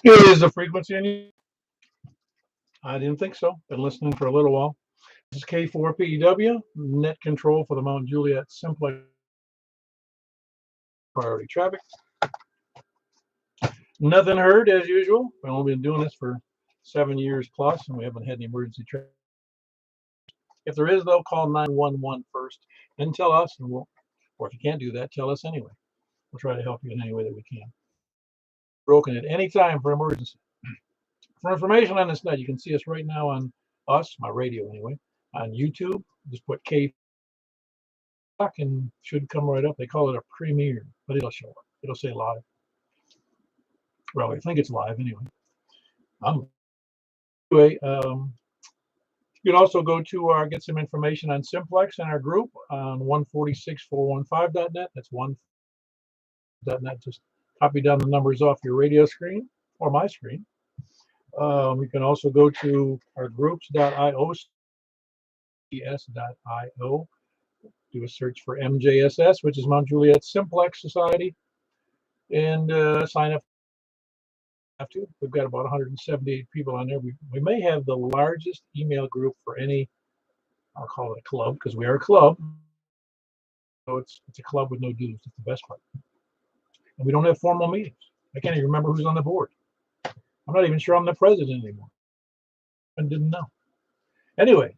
Is the frequency any? I didn't think so. Been listening for a little while. This is K4PEW, net control for the Mount Juliet Simplex priority traffic. Nothing heard as usual. We've only been doing this for 7 years plus, and we haven't had any emergency traffic. If there is, though, call 911 first, then tell us, and we'll, or if you can't do that, tell us anyway. We'll try to help you in any way that we can. Broken at any time for emergency. For information on this net, you can see us right now on my radio anyway, on YouTube. Just put K and should come right up. They call it a premiere, but it'll show up. It'll say live. Well, I think it's live anyway. Anyway, you can also go to get some information on Simplex and our group on 146415.net. That's one.net. Just copy down the numbers off your radio screen or my screen. You can also go to our groups.io, cs.io. Do a search for MJSS, which is Mount Juliet Simplex Society, and sign up. We've got about 178 people on there. We may have the largest email group for any, I'll call it a club, because we are a club. So it's a club with no dues. It's the best part. And we don't have formal meetings. I can't even remember who's on the board. I'm not even sure I'm the president anymore. I didn't know. Anyway,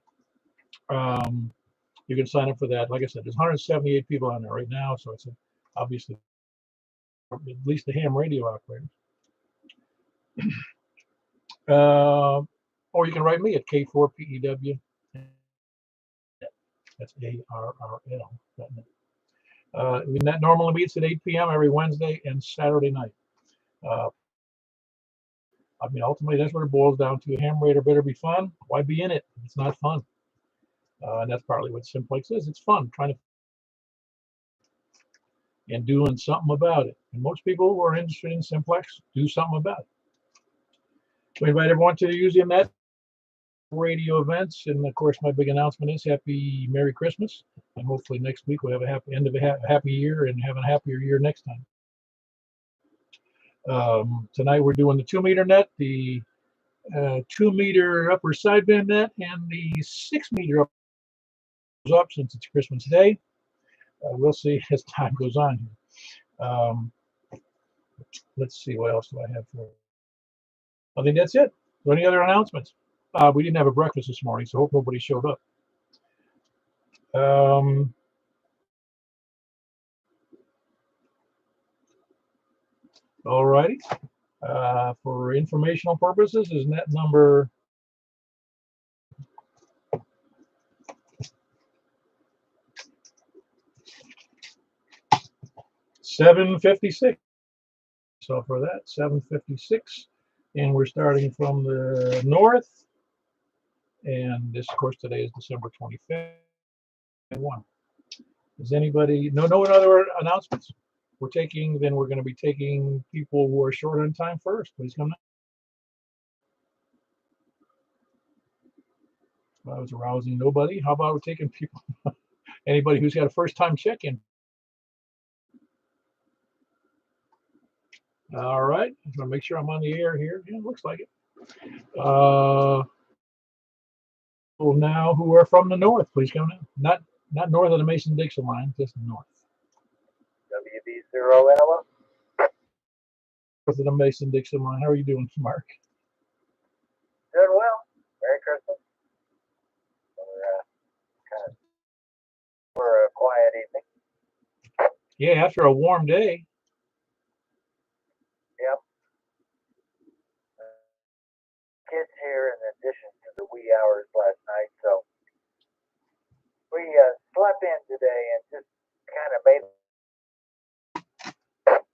you can sign up for that. Like I said, there's 178 people on there right now, so it's obviously at least the ham radio operators. Or you can write me at K4PEW. That's ARRL. That normally meets at 8 p.m. every Wednesday and Saturday night. I mean, ultimately, that's what it boils down to. Ham radio better be fun. Why be in it if it's not fun? And that's partly what Simplex is. It's fun, trying to and doing something about it. And most people who are interested in Simplex do something about it. So we invite everyone to use the net radio events, and of course, my big announcement is Happy Merry Christmas, and hopefully next week we'll have a happy end of a happy year and have a happier year next time. Tonight we're doing the 2-meter net, the 2-meter upper sideband net, and the 6-meter up since it's Christmas Day. We'll see as time goes on here. Let's see, what else do I have for you? I think that's it. So any other announcements? We didn't have a breakfast this morning, so I hope nobody showed up. All righty. For informational purposes, is net number 756. So for that, 756, and we're starting from the north. And this, of course, today is December 25th. Does anybody no other announcements? We're going to be taking people who are short on time first. Please come now. I was arousing nobody. How about we're taking people? Anybody who's got a first-time check-in? All right. I'm going to make sure I'm on the air here. Yeah, looks like it. People now who are from the north, please come now. Not north of the Mason-Dixon line, just north. WB0NLO. North of the Mason-Dixon line. How are you doing, Mark? Doing well. Merry Christmas. For a quiet evening. Yeah, after a warm day. Yep. Kids here in addition to the wee hours last night, so we slept in today and just kind of made.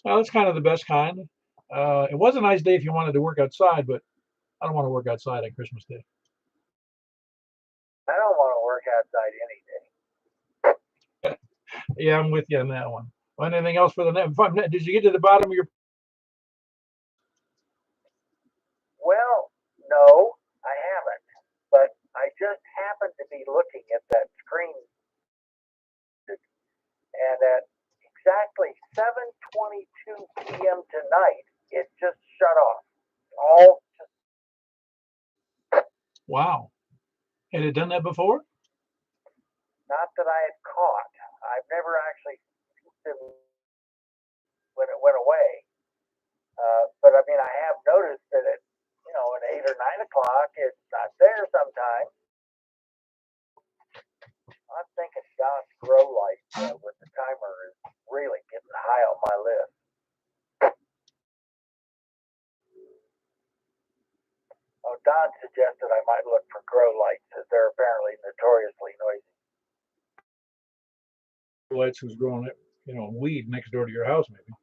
Well, that's kind of the best kind. It was a nice day if you wanted to work outside, but I don't want to work outside on Christmas Day. I don't want to work outside any day. Yeah, I'm with you on that one. Well, anything else for the net? Did you get to the bottom of your? Well, no, I haven't. But I just happened to be looking at that screen, and at exactly 7:22 p.m. tonight, it just shut off. all Wow. Had it done that before? not that I had caught. I've never actually seen them when it went away. But I mean, I have noticed that at at 8 or 9 o'clock, it's not there sometimes. I'm thinking Don's grow light with the timer is really getting high on my list. Oh, Don suggested I might look for grow lights as they're apparently notoriously noisy. Lights who's growing it, weed next door to your house, maybe.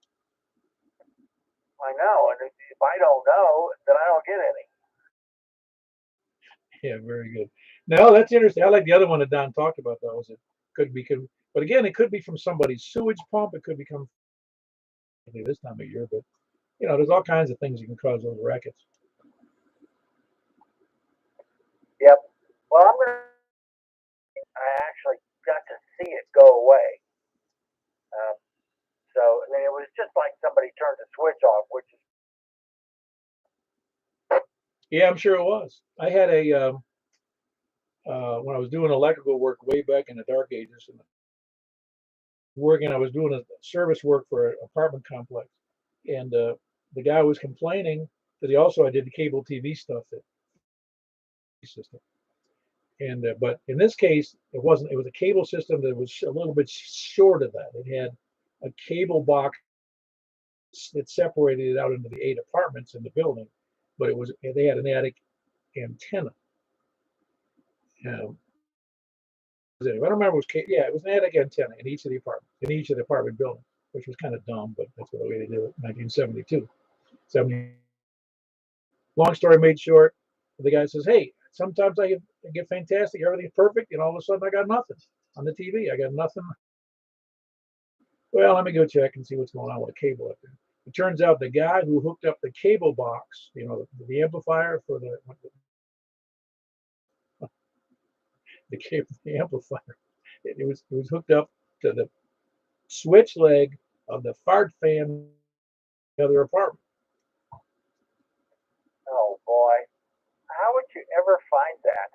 I know, and if I don't know, then I don't get any. Yeah, very good. Now that's interesting. I like the other one that Don talked about, though. Is it but again, it could be from somebody's sewage pump. It could become this time of year, but there's all kinds of things that can cause those rackets. Yep. Well, I actually got to see it go away. So, I mean, it was just like somebody turned the switch off, which is. Yeah, I'm sure it was. I had when I was doing electrical work way back in the dark ages, and I was doing a service work for an apartment complex, and the guy was complaining that I did the cable TV stuff system. And but in this case, it wasn't. It was a cable system that was a little bit short of that. It had a cable box that separated it out into the 8 apartments in the building, but they had an attic antenna. I don't remember. It was an attic antenna in each of the apartment buildings, which was kind of dumb, but that's the way they did it in 1972. Long story made short, the guy says, "Hey, sometimes I get fantastic, everything's perfect, and all of a sudden I got nothing on the TV. I got nothing." Well, let me go check and see what's going on with the cable up there. It turns out the guy who hooked up the cable box, the amplifier for the amplifier, it was hooked up to the switch leg of the fart fan in the other apartment. Oh boy, how would you ever find that?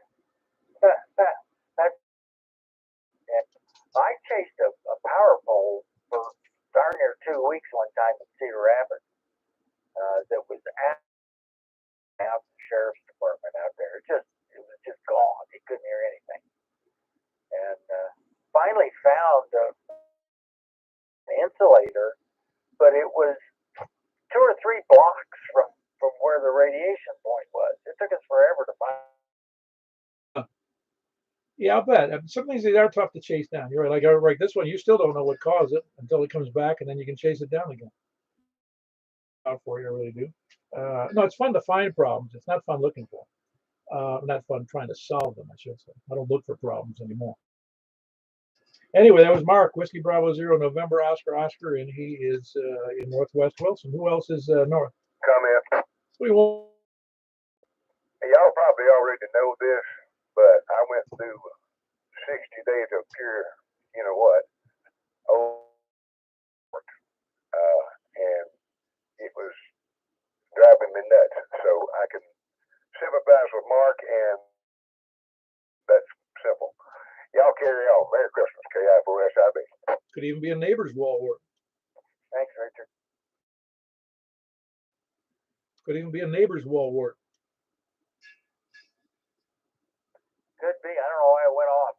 I chased a power pole for darn near 2 weeks one time in Cedar Rapids. That was at the sheriff's department out there. It was just gone. You couldn't hear anything. And finally found an insulator, but it was 2 or 3 blocks from where the radiation point was. It took us forever to find. Yeah, I'll bet. Some things they are tough to chase down. You're right. Like this one, you still don't know what caused it until it comes back, and then you can chase it down again. Out for you, I really do. No, it's fun to find problems. It's not fun looking for them. Not fun trying to solve them, I should say. I don't look for problems anymore. Anyway, that was Mark, Whiskey Bravo Zero, November Oscar, and he is in Northwest Wilson. Who else is north? Comment. Y'all probably already know this, but I went through 60 days of pure, and it was driving me nuts. So I can sympathize with Mark, and that's simple. Y'all carry on. Merry Christmas, KI4SIB. Could even be a neighbor's wall work. Thanks, Richard. Could even be a neighbor's wall work. Could be. I don't know why it went off.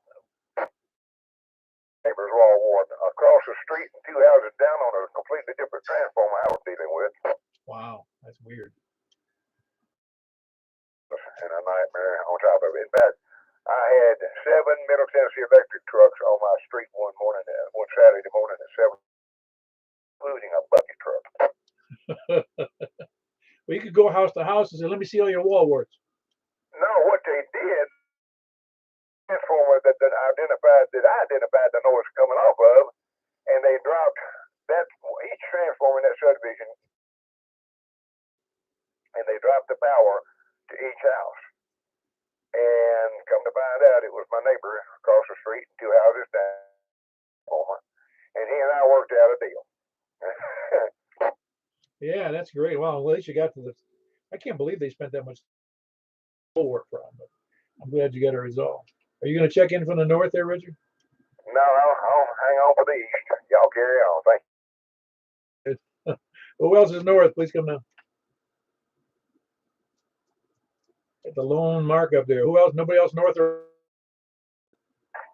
Neighbor's wall wart across the street and 2 houses down on a completely different transformer I was dealing with. Wow, that's weird. And a nightmare on top of it. In fact, I had 7 Middle Tennessee electric trucks on my street one Saturday morning at 7, including a bucket truck. Well, you could go house to house and say, "Let me see all your wall warts." No, what they did, transformer that I identified the noise coming off of, and they dropped each transformer in that subdivision, and they dropped the power to each house. And come to find out, it was my neighbor across the street, 2 houses down, and he and I worked out a deal. Yeah, that's great. Well, at least you got to I can't believe they spent that much work for them, but I'm glad you got it resolved. Are you going to check in from the north there, Richard? No, I'll hang on for the east. Y'all carry on. Thank you. Who else is north? Please come down. Get the lone mark up there. Who else? Nobody else north or?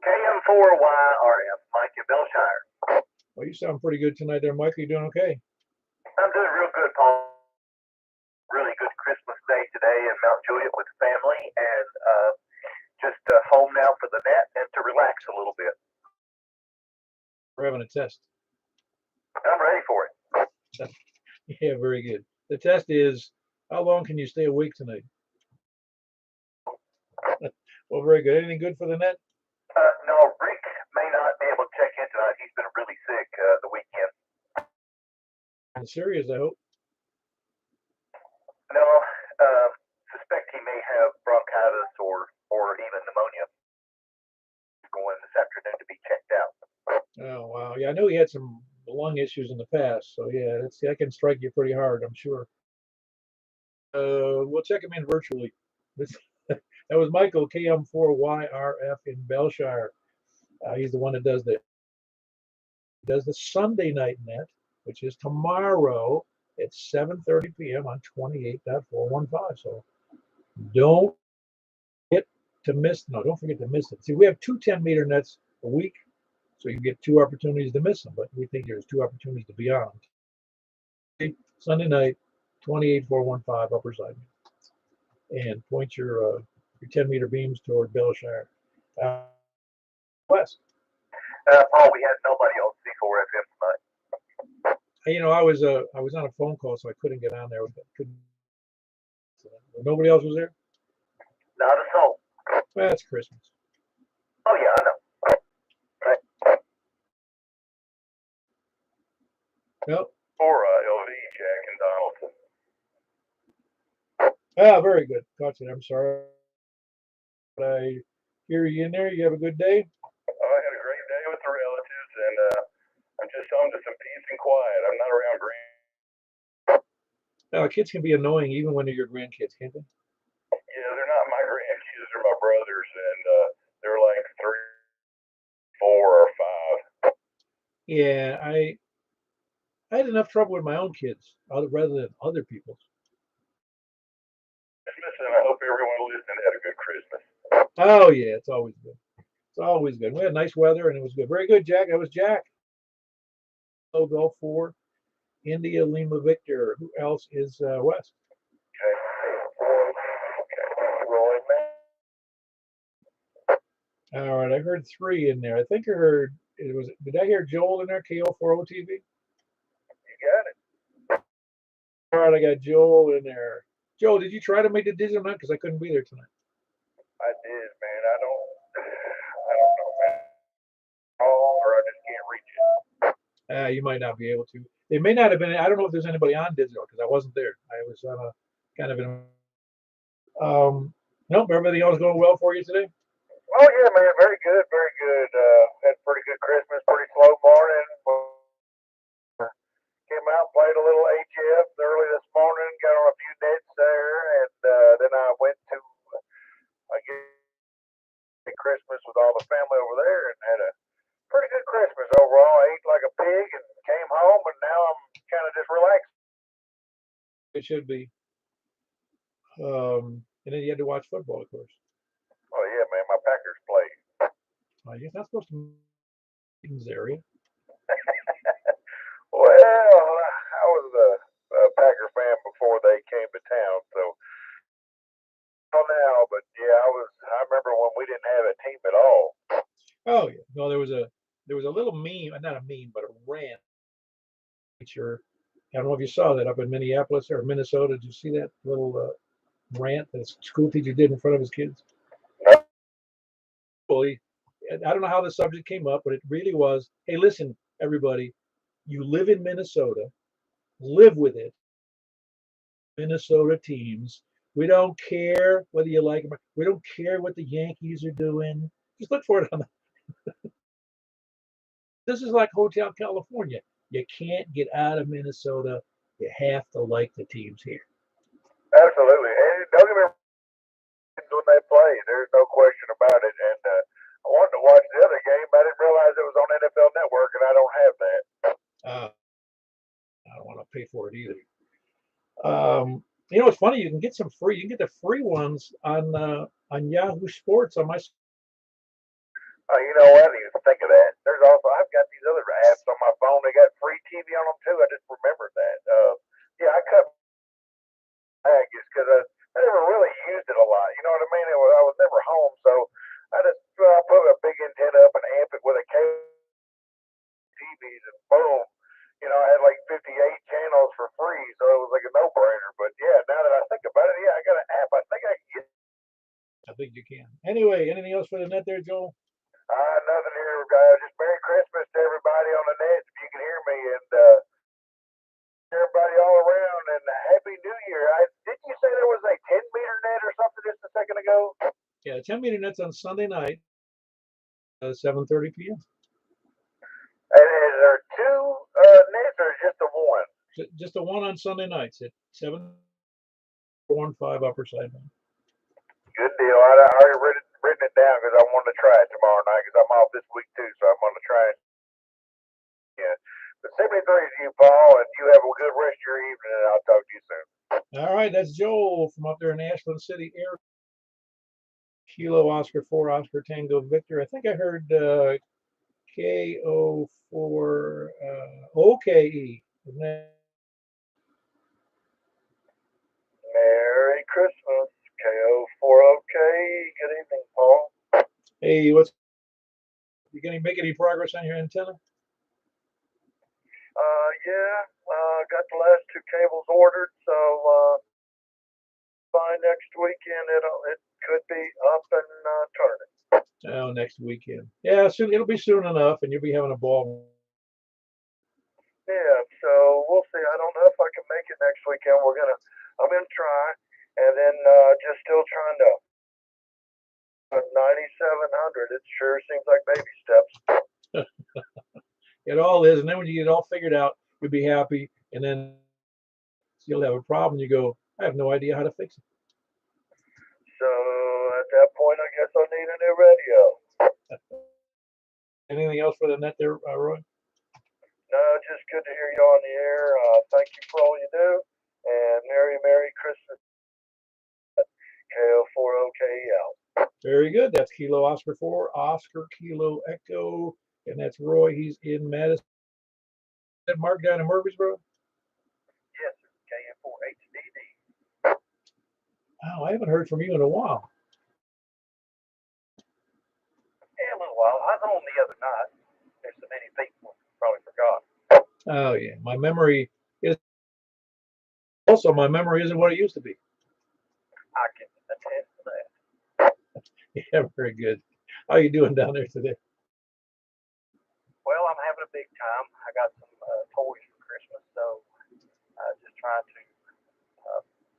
KM4YRF, Mike in Belshire. Well, you sound pretty good tonight there, Mike. Are you doing okay? I'm doing real good, Paul. Really good Christmas day today in Mount Juliet with the family, and just home now for the net and to relax a little bit. We're having a test. I'm ready for it. Yeah, very good. The test is, how long can you stay awake tonight? Well, very good. Anything good for the net? No, Rick may not be able to check in tonight. He's been really sick the weekend. And serious, I hope. No, suspect he may have bronchitis or even pneumonia. Going this afternoon to be checked out. Oh, wow. Yeah, I know he had some lung issues in the past. So, yeah, that can strike you pretty hard, I'm sure. We'll check him in virtually. That was Michael, KM4YRF in Belshire. He's the one that does the Sunday night net, which is tomorrow at 7:30 p.m. on 28.415. So don't forget to miss it. See, we have two 10-meter nets a week, so you get two opportunities to miss them, but we think there's two opportunities to be on. Sunday night, 28.415 upper side. And point your 10-meter beams toward Belshire. West. Paul, we had nobody on C4FM tonight. I was on a phone call, so I couldn't get on there. Nobody else was there? Not a soul. Well, that's Christmas. Oh, yeah, I know. Right. Nope. For LV, Jack and Donaldson. Very good. Caught you. I'm sorry. But I hear you in there. You have a good day? I had a great day with the relatives, and I'm just home to some peace and quiet. I'm not around grand. Kids can be annoying even when they're your grandkids, can't they? Yeah, they're not my grandkids. They're my brothers, and they're like 3, 4, or 5. Yeah, I had enough trouble with my own kids rather than other people's. Christmas, and I hope everyone listening had a good Christmas. Oh, yeah, it's always good. It's always good. We had nice weather, and it was good. Very good, Jack. That was Jack. Golf 4, India, Lima, Victor. Who else is West? All right, I heard 3 in there. I think I heard Did I hear Joel in there? KO4OTV. You got it. All right, I got Joel in there. Joel, did you try to make the digital net? Because I couldn't be there tonight. I did, man. I don't know, man. Or I just can't reach it. You might not be able to. They may not have been. I don't know if there's anybody on digital because I wasn't there. I was on a kind of in. Nope. Everything else going well for you today? Oh yeah, man. Very good, very good. Had a pretty good Christmas. Pretty slow morning. Came out, played a little HF early this morning. Got on a few nets there, and then I went to Christmas with all the family over there, and had a pretty good Christmas overall. I ate like a pig and came home, and now I'm kind of just relaxed. It should be. And then you had to watch football, of course. Oh yeah, man. My Packers played. You're not supposed to be in this area. Well, I was a Packer fan before they came to town, so now. But yeah, I remember when we didn't have a team at all. Oh yeah. No, there was a little meme, not a meme, but a rant. Sure. I don't know if you saw that up in Minneapolis or Minnesota. Did you see that little rant that a school teacher did in front of his kids? I don't know how the subject came up, but it really was, hey, listen, everybody, you live in Minnesota, live with it. Minnesota teams. We don't care whether you like them. We don't care what the Yankees are doing. Just look for it on the. This is like Hotel California. You can't get out of Minnesota. You have to like the teams here. Absolutely. Absolutely. And don't get me wrong, when they play, there's no question about it. And I wanted to watch the other game, but I didn't realize it was on NFL Network, and I don't have that. I don't want to pay for it either. You know, it's funny. You can get some free. You can get the free ones on Yahoo Sports on my. You know what? I didn't even think of that. There's also, I've got these other apps on my phone. They got free TV on them too. I just remembered that. Yeah, I cut back just because I never really used it a lot. You know what I mean? I was never home, so I just put a big antenna up and amp it with a cable TVs, and boom, you know, I had like 58 channels for free, so it was like a no-brainer. But yeah, now that I think about it, yeah, I got an app. I think I can get. I think you can. Anyway, anything else for the net there, Joel? Nothing here, guys. Just Merry Christmas to everybody on the net, if you can hear me, and everybody all around, and Happy New Year. Didn't you say there was a 10-meter net or something just a second ago? Yeah, 10-meter net's on Sunday night, 7:30 p.m. And is there two nets or just the one? Just the one on Sunday nights at 7:15 upper sideline. Good deal. I already written it down because I want to try it tomorrow night because I'm off this week too, so I'm going to try it. Yeah. But 73 to you, Paul, and you have a good rest of your evening, and I'll talk to you soon. All right, that's Joel from up there in Ashland City, Air. Kilo Oscar 4 Oscar Tango Victor. I think I heard KO4 OKE. Isn't that? Merry Christmas, KO4OK. Good evening, Paul. Hey, you gonna make any progress on your antenna? Yeah, got the last two cables ordered, so by next weekend it could be up and turning. Oh, next weekend. Yeah, soon it'll be soon enough, and you'll be having a ball. Yeah, so we'll see. I don't know if I can make it next weekend. I'm gonna try, and then just still trying to 9,700. It sure seems like baby steps. It all is, and then when you get it all figured out, you'll be happy, and then you'll have a problem. You go, I have no idea how to fix it. So at that point, I guess I'll need a new radio. Anything else for the net there, Roy? No, just good to hear you on the air. Thank you for all you do, and Merry Christmas. KO4OKEL. Very good. That's Kilo Oscar 4, Oscar Kilo Echo, and that's Roy. He's in Madison. Is that Mark down in Murfreesboro? Yes, KM4HDD. Oh, I haven't heard from you in a while. Yeah, a little while. I was on the other night. There's so many people probably forgot. Oh yeah, my memory is also my memory isn't what it used to be. I can attest to that. Yeah, very good. How you doing down there today? Well, I'm having a big time. I got some toys for Christmas, so just trying to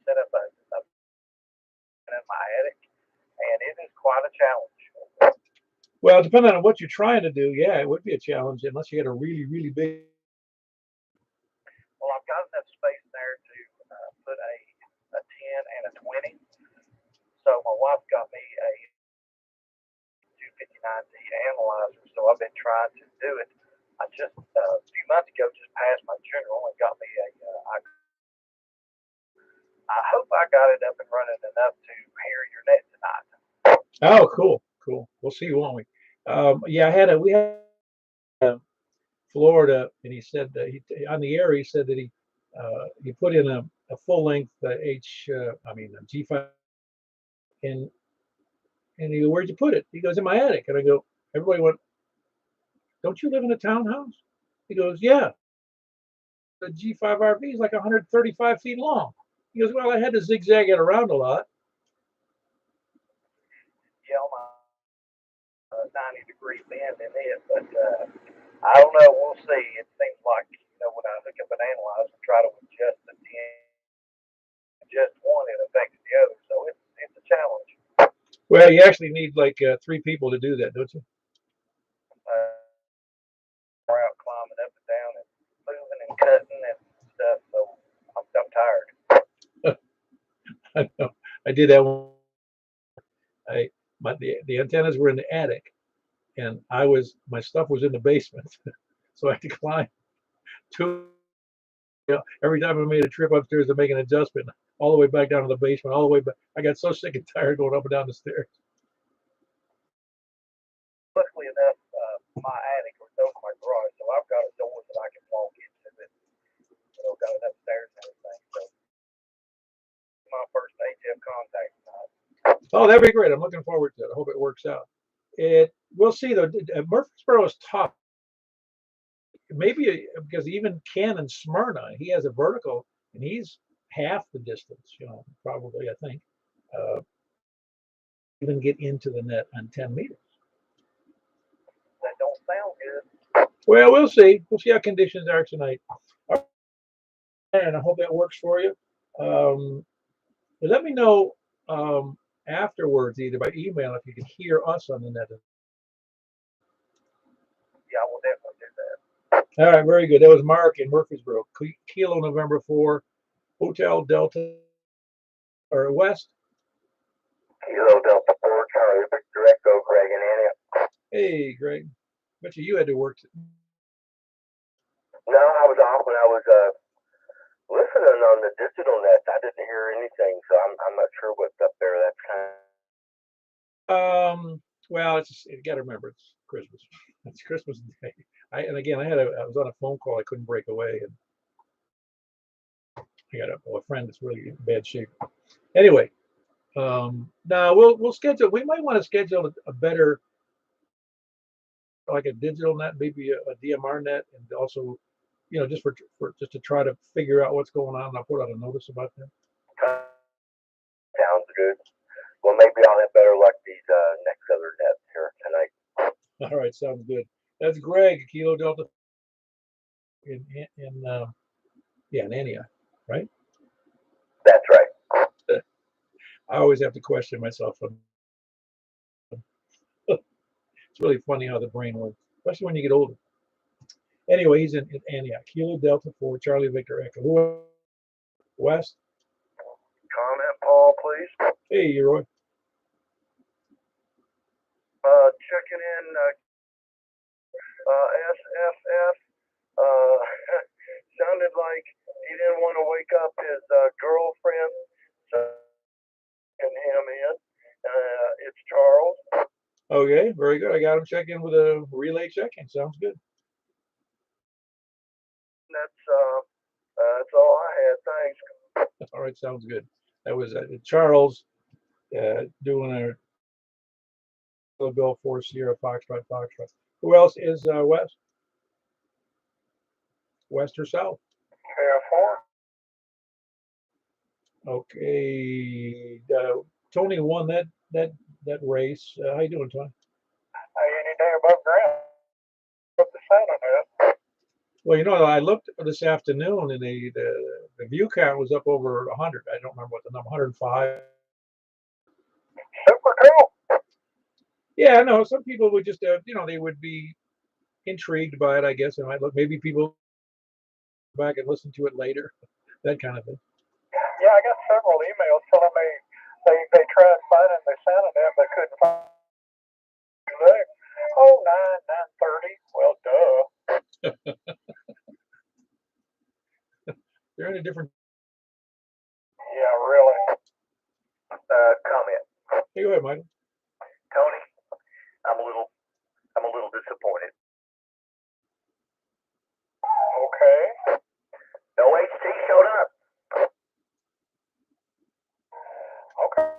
set up in my attic, and it is quite a challenge. Well, depending on what you're trying to do, yeah, it would be a challenge unless you had a really, really big. Well, I've got enough space there to put a 10 and a 20. So my wife got me a 259D analyzer, so I've been trying to do it. I just a few months ago just passed my general and got me a. I hope I got it up and running enough to hear your net tonight. Oh, cool. We'll see, won't we? Yeah, we had Florida, and he said that on the air he said that he put in a full length G5, and he goes, where'd you put it? He goes, in my attic, and I go, everybody went, don't you live in a townhouse? He goes, yeah. The G5 RV is like 135 feet long. He goes, well, I had to zigzag it around a lot. Yeah, on my 90-degree bend in it, but I don't know. We'll see. It seems like, when I hook up an analyzer and try to adjust the 10, adjust one, it affects the other. So it's a challenge. Well, you actually need like 3 people to do that, don't you? We're out climbing up and down and moving and cutting and stuff, so I'm tired. I know. I did that one. The antennas were in the attic, and my stuff was in the basement, so I had to climb two. Every time I made a trip upstairs to make an adjustment, all the way back down to the basement, all the way back. I got so sick and tired going up and down the stairs. Luckily enough, my attic was over my garage, so I've got a door that I can walk into that, got it upstairs and everything. So my first HF contact tonight. Oh, that'd be great. I'm looking forward to it. I hope it works out. We'll see though. Murfreesboro is tough. Maybe because even Ken in Smyrna, he has a vertical and he's half the distance, probably, I think. Even get into the net on 10 meters. That don't sound good. Well, we'll see. We'll see how conditions are tonight. And I hope that works for you. Let me know afterwards, either by email, if you can hear us on the net. Yeah, I will definitely do that. All right, very good. That was Mark in Murfreesboro. Kilo November 4, Hotel Delta, or West. Kilo Delta 4, Charlie Victor Echo, Greg and Annie. Hey, Greg. Bet you had to work. No, I was off when I was listening on the digital net. I didn't hear anything, so I'm not sure what's up there. That's kind of. Well, you got to remember it's Christmas. It's Christmas Day. I was on a phone call. I couldn't break away, and I got a friend that's really in bad shape. Anyway, now we'll schedule. We might want to schedule a better, like a digital net, maybe a DMR net, and also, just for just to try to figure out what's going on. I'll put out a notice about that. Sounds good. Well, maybe I'll have better luck these next other nets here tonight. All right, sounds good. That's Greg, Kilo Delta in Antioch, right? That's right. I always have to question myself. It's really funny how the brain works, especially when you get older. Anyway, he's in Antioch. Kilo Delta 4, Charlie Victor Echo. Who? West? Comment, Paul, please. Hey, Roy. Checking in, SFF. Sounded like he didn't want to wake up his girlfriend, so him in. It's Charles. Okay, very good. I got him check in with a relay check-in. Sounds good. That's all I had. Thanks. All right, sounds good. That was Charles doing a Bill 4 Sierra Foxtrot. Who else is West? West or South? Fair 4. Okay. Tony won that race. How you doing, Tony? Anything above ground? Up the sign on that. Well, I looked this afternoon, and the view count was up over 100. I don't remember what the number, 105. Super cool. Yeah, I know. Some people would just, they would be intrigued by it, I guess. And maybe people back and listen to it later, that kind of thing. Yeah, I got several emails telling me they tried finding the sound of them, but couldn't find it. Oh, 9:30. Well, duh. They're in a different. Yeah, really. Comment. Hey, go ahead, Michael. Tony, I'm a little disappointed. Okay. No HT showed up. Okay.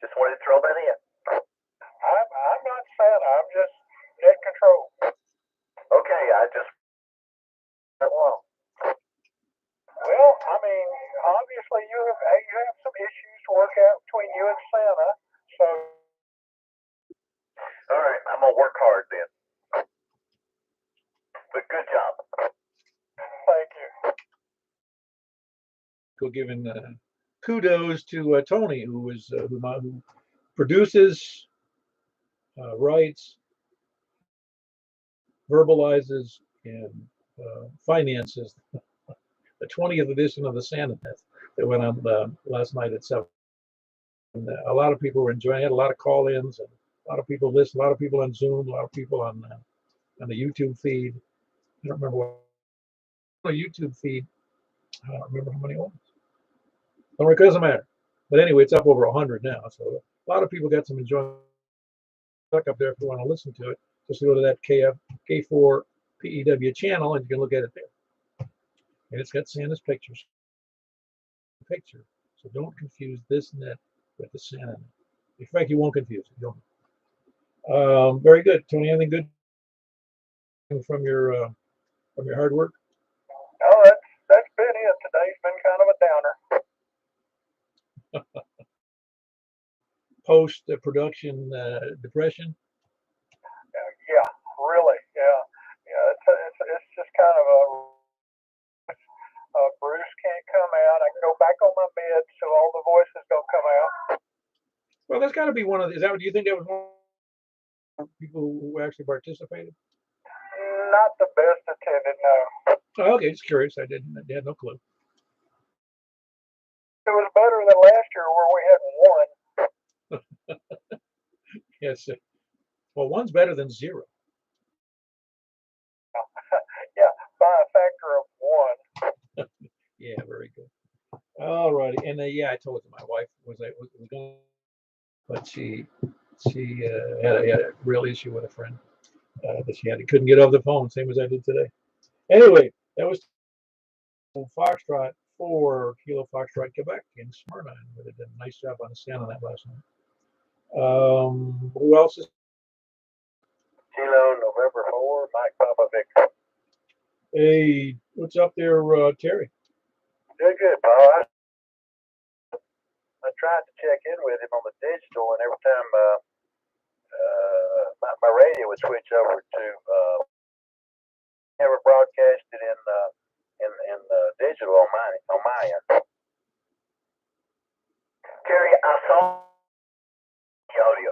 Just wanted to throw that in. I'm not sad. I'm just net control. Okay, I just. Well, I mean, obviously you have some issues to work out between you and Santa, so. All right, I'm gonna work hard then. But good job. Thank you. Go giving kudos to Tony, who produces, writes, verbalizes, and finances the 20th edition of the Santa Net. that went on last night at 7. And a lot of people were enjoying it. A lot of call-ins, and a lot of people listen. A lot of people on Zoom. A lot of people on the YouTube feed. I don't remember what the YouTube feed. I don't remember how many it was. It doesn't matter. But anyway, it's up over 100 now. So a lot of people got some enjoyment up there if you want to listen to it. Just go to that K4 PEW channel and you can look at it there. And it's got Santa's pictures. So don't confuse this net with the Santa net. In fact, you won't confuse it. You don't. Very good, Tony. Anything good from your hard work? Oh, that's been it. Today's been kind of a downer. Post production depression. Yeah, really. Yeah. It's just kind of a Bruce can't come out. I can go back on my bed, so all the voices don't come out. Well, that's got to be one of the. Do you think that was one of the people who actually participated? Not the best attended, no. Oh, okay, just curious. I had no clue. It was better than last year where we had one. Yes. Well, one's better than 0. Yeah, by a factor of 1. Yeah, very good. All righty, and I told you my wife was going, but she had a real issue with a friend that she couldn't get off the phone, same as I did today. Anyway, that was Foxtrot 4 Kilo Foxtrot Quebec in Smyrna. They did a nice job on the sound on that last night. Who else is? Kilo November 4, Mike Papa Victor. Hey, what's up there, Terry? Good, Paul. I tried to check in with him on the digital, and every time my radio would switch over to never broadcasted in digital on my end. Terry, I saw the audio.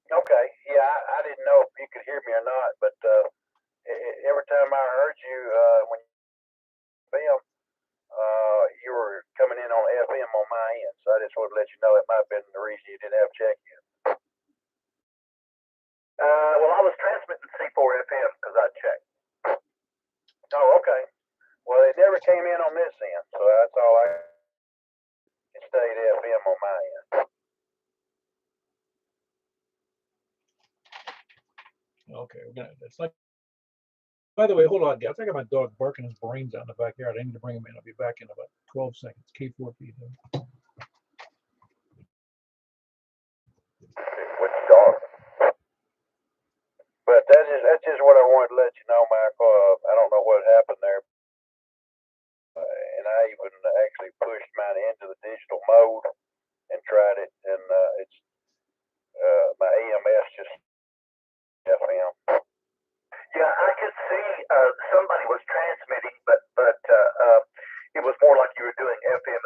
Okay, yeah, I didn't know if you could hear me or not, but every time I heard you when you filmed, you were coming in on FM on my end, so I just wanted to let you know it might have been the reason you didn't have check-in. Well, I was transmitting C4 FM because I checked. Oh, okay. Well, it never came in on this end, so that's all it stayed FM on my end. Okay, it's like. By the way, hold on, guys. I got my dog barking his brains out in the backyard. I need to bring him in. I'll be back in about 12 seconds. K4 feed him. Which dog? But that's just what I wanted to let you know, Michael. I don't know what happened there, and I even actually pushed mine into the digital mode and tried it, and it's my EMS just FM. Yeah, I could see somebody was transmitting, but it was more like you were doing FM.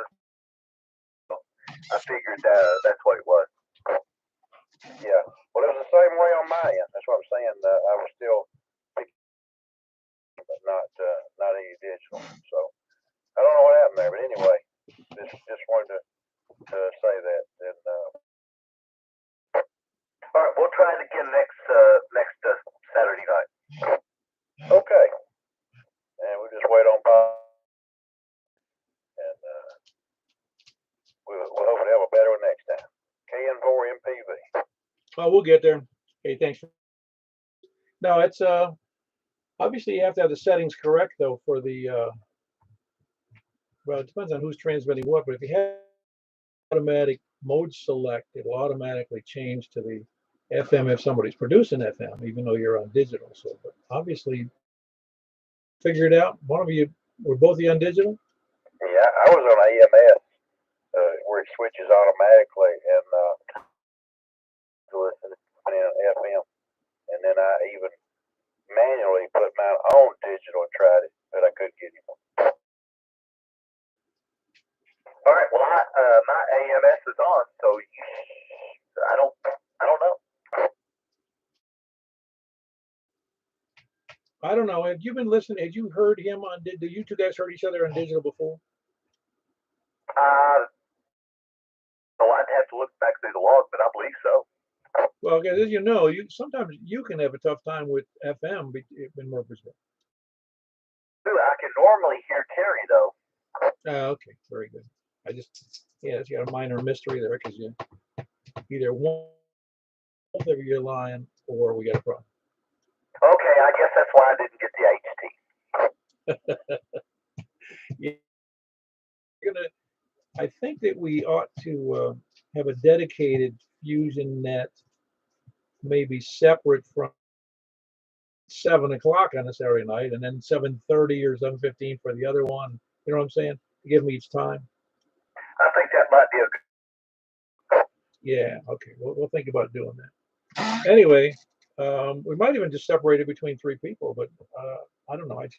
I figured that's what it was. Yeah. Well, it was the same way on my end. That's what I'm saying. I was still, but not any digital. So I don't know what happened there, but anyway, just wanted to say that. And all right, we'll try it again next Saturday night. Okay. And we'll just wait on Bob, and we'll hopefully have a better one next time. KN4 MPV. Oh, we'll get there. Hey, thanks. No, it's obviously you have to have the settings correct though for the well, it depends on who's transmitting what, but if you have automatic mode select, it'll automatically change to the FM if somebody's producing FM, even though you're on digital. So but obviously figure it out. One of you, were both of you on digital? Yeah, I was on AMS where it switches automatically and listen in FM, and then I even manually put my own digital and tried it, but I couldn't get him. All right, well, my AMS is on, so I don't know. I don't know. Have you been listening? Had you heard him on? Did you two guys heard each other on digital before? So I'd have to look back through the log, but I believe so. Well, guys, as you know, sometimes you can have a tough time with FM in Murfreesboro. I can normally hear Terry though. Okay, very good. It's got a minor mystery there because you either one of your line or we got a problem. Okay, I guess that's why I didn't get the HT. I think that we ought to have a dedicated Fusion net, maybe separate from 7 o'clock on a Saturday night, and then 7:30 or 7:15 for the other one. You know what I'm saying? To give them each time. I think that might be a good. Yeah. Okay. We'll think about doing that. Anyway, we might even just separate it between 3 people, but I don't know. I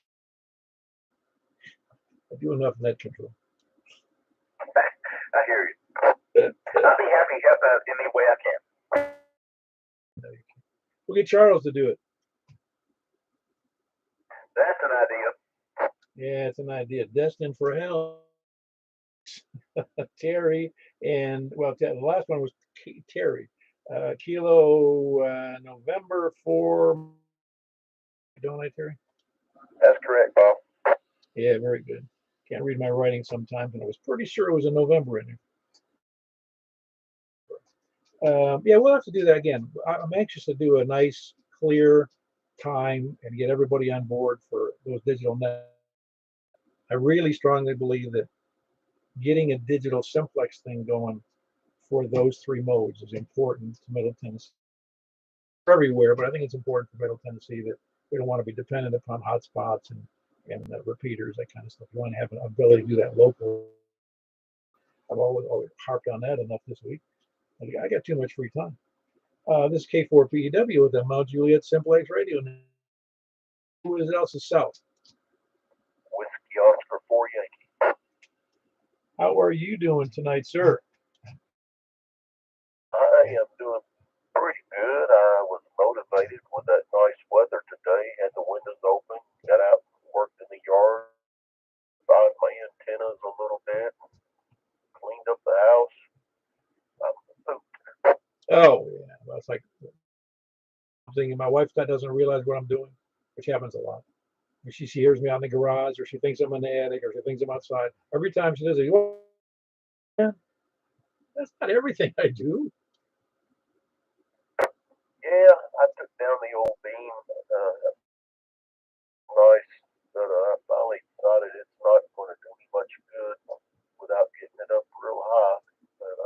do enough net control. I hear you. I'll be happy to help out any way I can. We'll get Charles to do it. That's an idea. Yeah, it's an idea. Destined for hell. Terry and the last one was Terry. Kilo November 4. Don't I, Terry? That's correct, Bob. Yeah, very good. Can't read my writing sometimes, and I was pretty sure it was a November in there. Yeah, we'll have to do that again. I'm anxious to do a nice, clear time and get everybody on board for those digital nets. I really strongly believe that getting a digital simplex thing going for those 3 modes is important to Middle Tennessee. Everywhere, but I think it's important for Middle Tennessee that we don't want to be dependent upon hotspots and repeaters, that kind of stuff. You want to have an ability to do that locally. I've always harped on that enough this week. I got too much free time. This is K4PEW with the Mount Juliet Simplex Radio. Who else is south? Whiskey Oscar 4 Yankee. How are you doing tonight, sir? I am doing pretty good. I was motivated with that nice weather today. Had the windows open, got out and worked in the yard, fired my antennas a little bit, cleaned up the house. Oh, yeah. Well, it's like I'm thinking my wife doesn't realize what I'm doing, which happens a lot. She hears me out in the garage, or she thinks I'm in the attic, or she thinks I'm outside. Every time she does it, well, that's not everything I do. Yeah, I took down the old beam. Nice, but I finally decided it's not going to do me much good without getting it up real high. But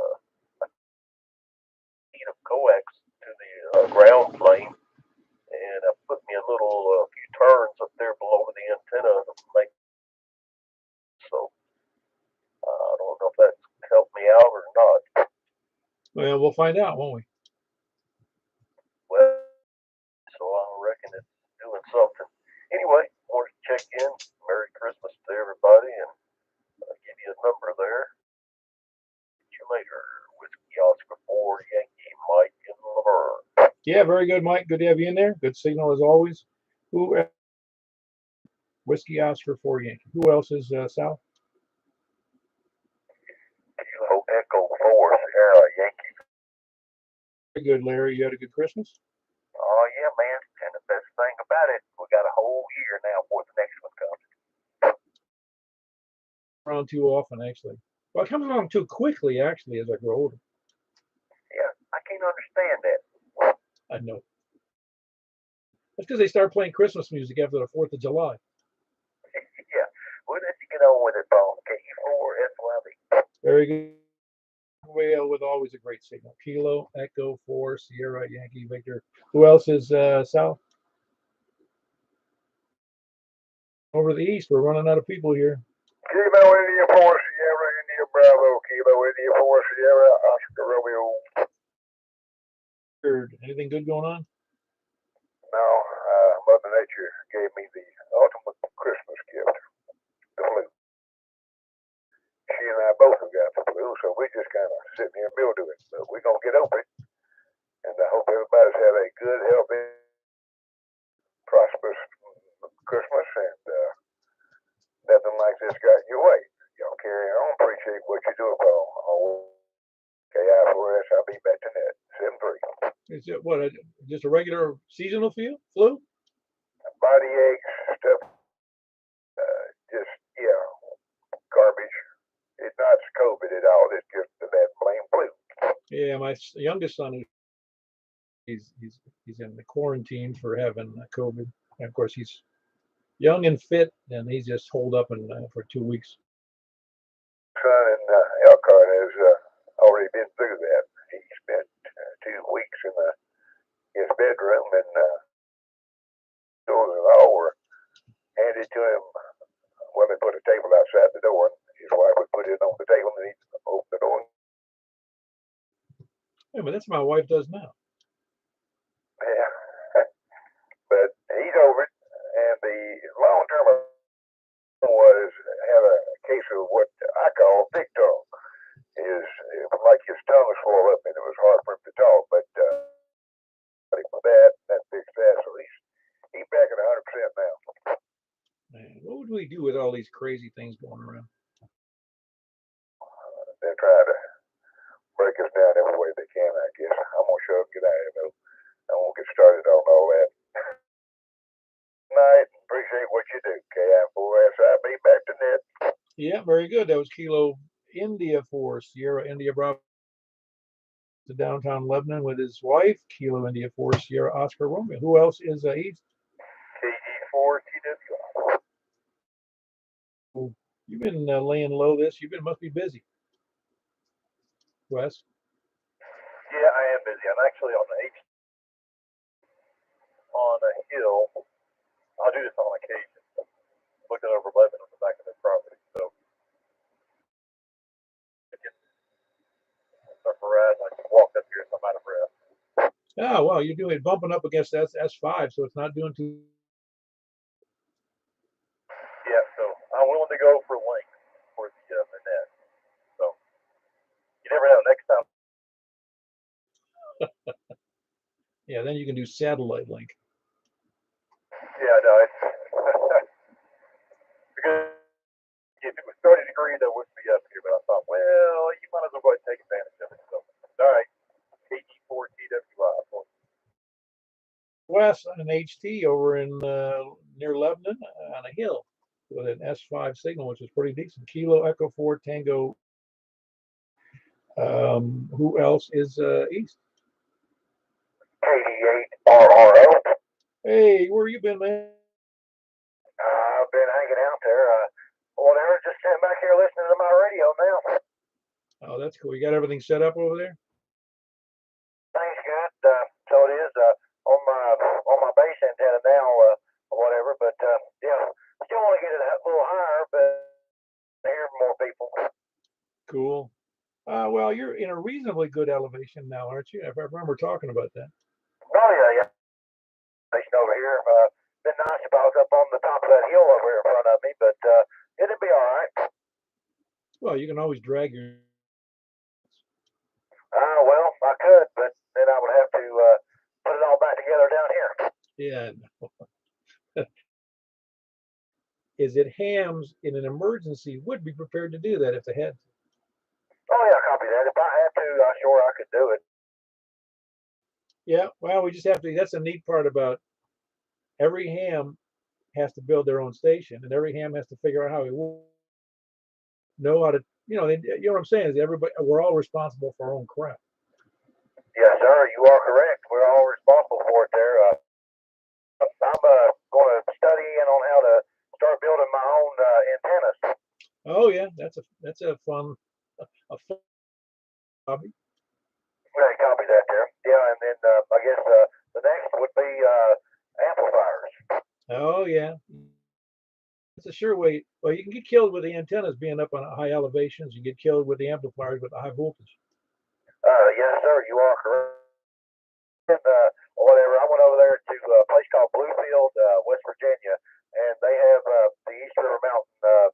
I need a coax to the ground plane, and I put me a few turns up there below the antenna to make. So I don't know if that's helped me out or not. Well, we'll find out, won't we? Well, so I reckon it's doing something. Anyway, wanted to check in. Merry Christmas to everybody, and give you a number there. See you later. Whiskey Oscar 4 Yankee Mike in Laverne. Yeah, very good, Mike. Good to have you in there. Good signal as always. Whiskey Oscar 4 Yankee. Who else is south? Kilo Echo 4 Sierra Yankee. Very good, Larry. You had a good Christmas? Oh, yeah, man. And the best thing about it, we got a whole year now before the next one comes. Around too often, actually. Well, it comes along too quickly, actually, as I grow older. Yeah, I can't understand that. I know. That's because they start playing Christmas music after the 4th of July. Yeah, we'll let you get on with it, Paul. K4SYB. Very good. Whale with always a great signal. Kilo Echo 4 Sierra Yankee Victor. Who else is south? Over the east, we're running out of people here. Kilo India 4 Sierra India Bravo. Kilo India 4 Sierra Oscar Romeo. Anything good going on? No, Mother Nature gave me the ultimate Christmas gift, the flu. She and I both have got the flu, so we just kind of sitting here building it. But we're going to get over it. And I hope everybody's had a good, healthy, prosperous Christmas, and nothing like this got your way. Y'all carry on. appreciate what you do, Paul. KI4S, I'll be back to net. 7-3. Is it what? Just a regular seasonal flu? Body aches, stuff, just, yeah, garbage. It's not COVID at all. It's just that blame flu. Yeah, my youngest son, he's in the quarantine for having COVID. And of course, he's young and fit, and he's just holed up for 2 weeks. Son in Elkhart has already been through that. He spent 2 weeks in his bedroom, and doors and all were handed to him. Well, they put a table outside the door, and his wife would put it on the table, and he'd open the door. Yeah, but that's what my wife does now. Yeah, but he's over it, and the long-term was have a case of what I call thick tongue. It was like his tongue was full up, and it was hard for him to talk. But for that fixed that, so he's back at 100% now. Man, what would we do with all these crazy things going around? They're trying to break us down every way they can, I guess. I'm gonna shut up, get out of here, though. I won't get started on all that. Night, appreciate what you do, KI4S. I'll be back to net. Yeah, very good. That was Kilo India 4, Sierra India Bravo to downtown Lebanon with his wife, Kilo India 4, Sierra Oscar Romeo. Who else is east? KG4TW. You've been laying low this. Must be busy. Wes? Yeah, I am busy. I'm actually on a hill. I'll do this on occasion, looking over Lebanon on the back of their property. So, I just walked up here, so I'm out of breath. Oh, well, you're doing bumping up against S5, so it's not doing too. Yeah, so I'm willing to go for length for the net. So, you never know. Next time. Yeah, then you can do satellite link. Yeah, no, it's because if it was 30 degrees, I wouldn't be up here. But I thought, well, you might as well go ahead and take advantage of it. So, all right, KG4TWI. Wes, an HT over in near Lebanon on a hill with an S5 signal, which is pretty decent. Kilo Echo 4 Tango. Who else is east? KD8RRO. Hey, where you been, man? I've been hanging out there. Whatever, just sitting back here listening to my radio now. Oh, that's cool. You got everything set up over there? Things good. So it is on my base antenna now, or whatever. But yeah, still want to get it a little higher, but hear more people. Cool. Well, you're in a reasonably good elevation now, aren't you? If I remember talking about that. Oh yeah. Station over here. Been nice if I was up on the top of that hill over here in front of me, but it'd be all right. Well, you can always drag your. Well, I could, but then I would have to put it all back together down here. Yeah. Is it Hams in an emergency would be prepared to do that if they had to? Oh yeah, copy that. If I had to, sure I could do it. Yeah, well, we just have to. That's a neat part about every ham has to build their own station, and every ham has to figure out how he will know how to. You know what I'm saying is everybody. We're all responsible for our own crap. Yes, sir. You are correct. We're all responsible for it. There. I'm going to study in on how to start building my own antennas. Oh yeah, that's a fun hobby. Yeah, copy that there. Yeah, and then I guess the next would be amplifiers. Oh yeah, it's a sure way. Well, you can get killed with the antennas being up on high elevations. You get killed with the amplifiers with the high voltage. Yes, sir. You are correct. And whatever, I went over there to a place called Bluefield, West Virginia, and they have the East River Mountain.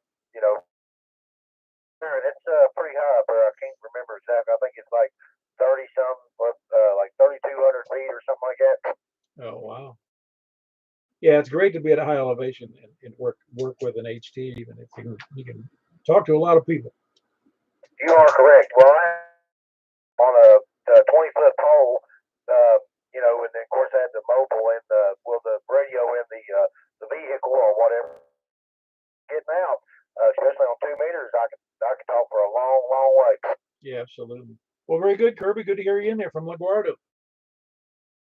And it's pretty high up there. I can't remember exactly. I think it's like 30 some, like 3,200 feet or something like that. Oh wow. Yeah, it's great to be at a high elevation and work with an HT, even if you can talk to a lot of people. You are correct. Well, on a 20-foot pole, you know, and then of course I had the mobile and the radio in the vehicle or whatever. Getting out, especially on 2 meters, I could talk for a long, long way. Yeah, absolutely. Well, very good, Kirby. Good to hear you in there from LaGuardo.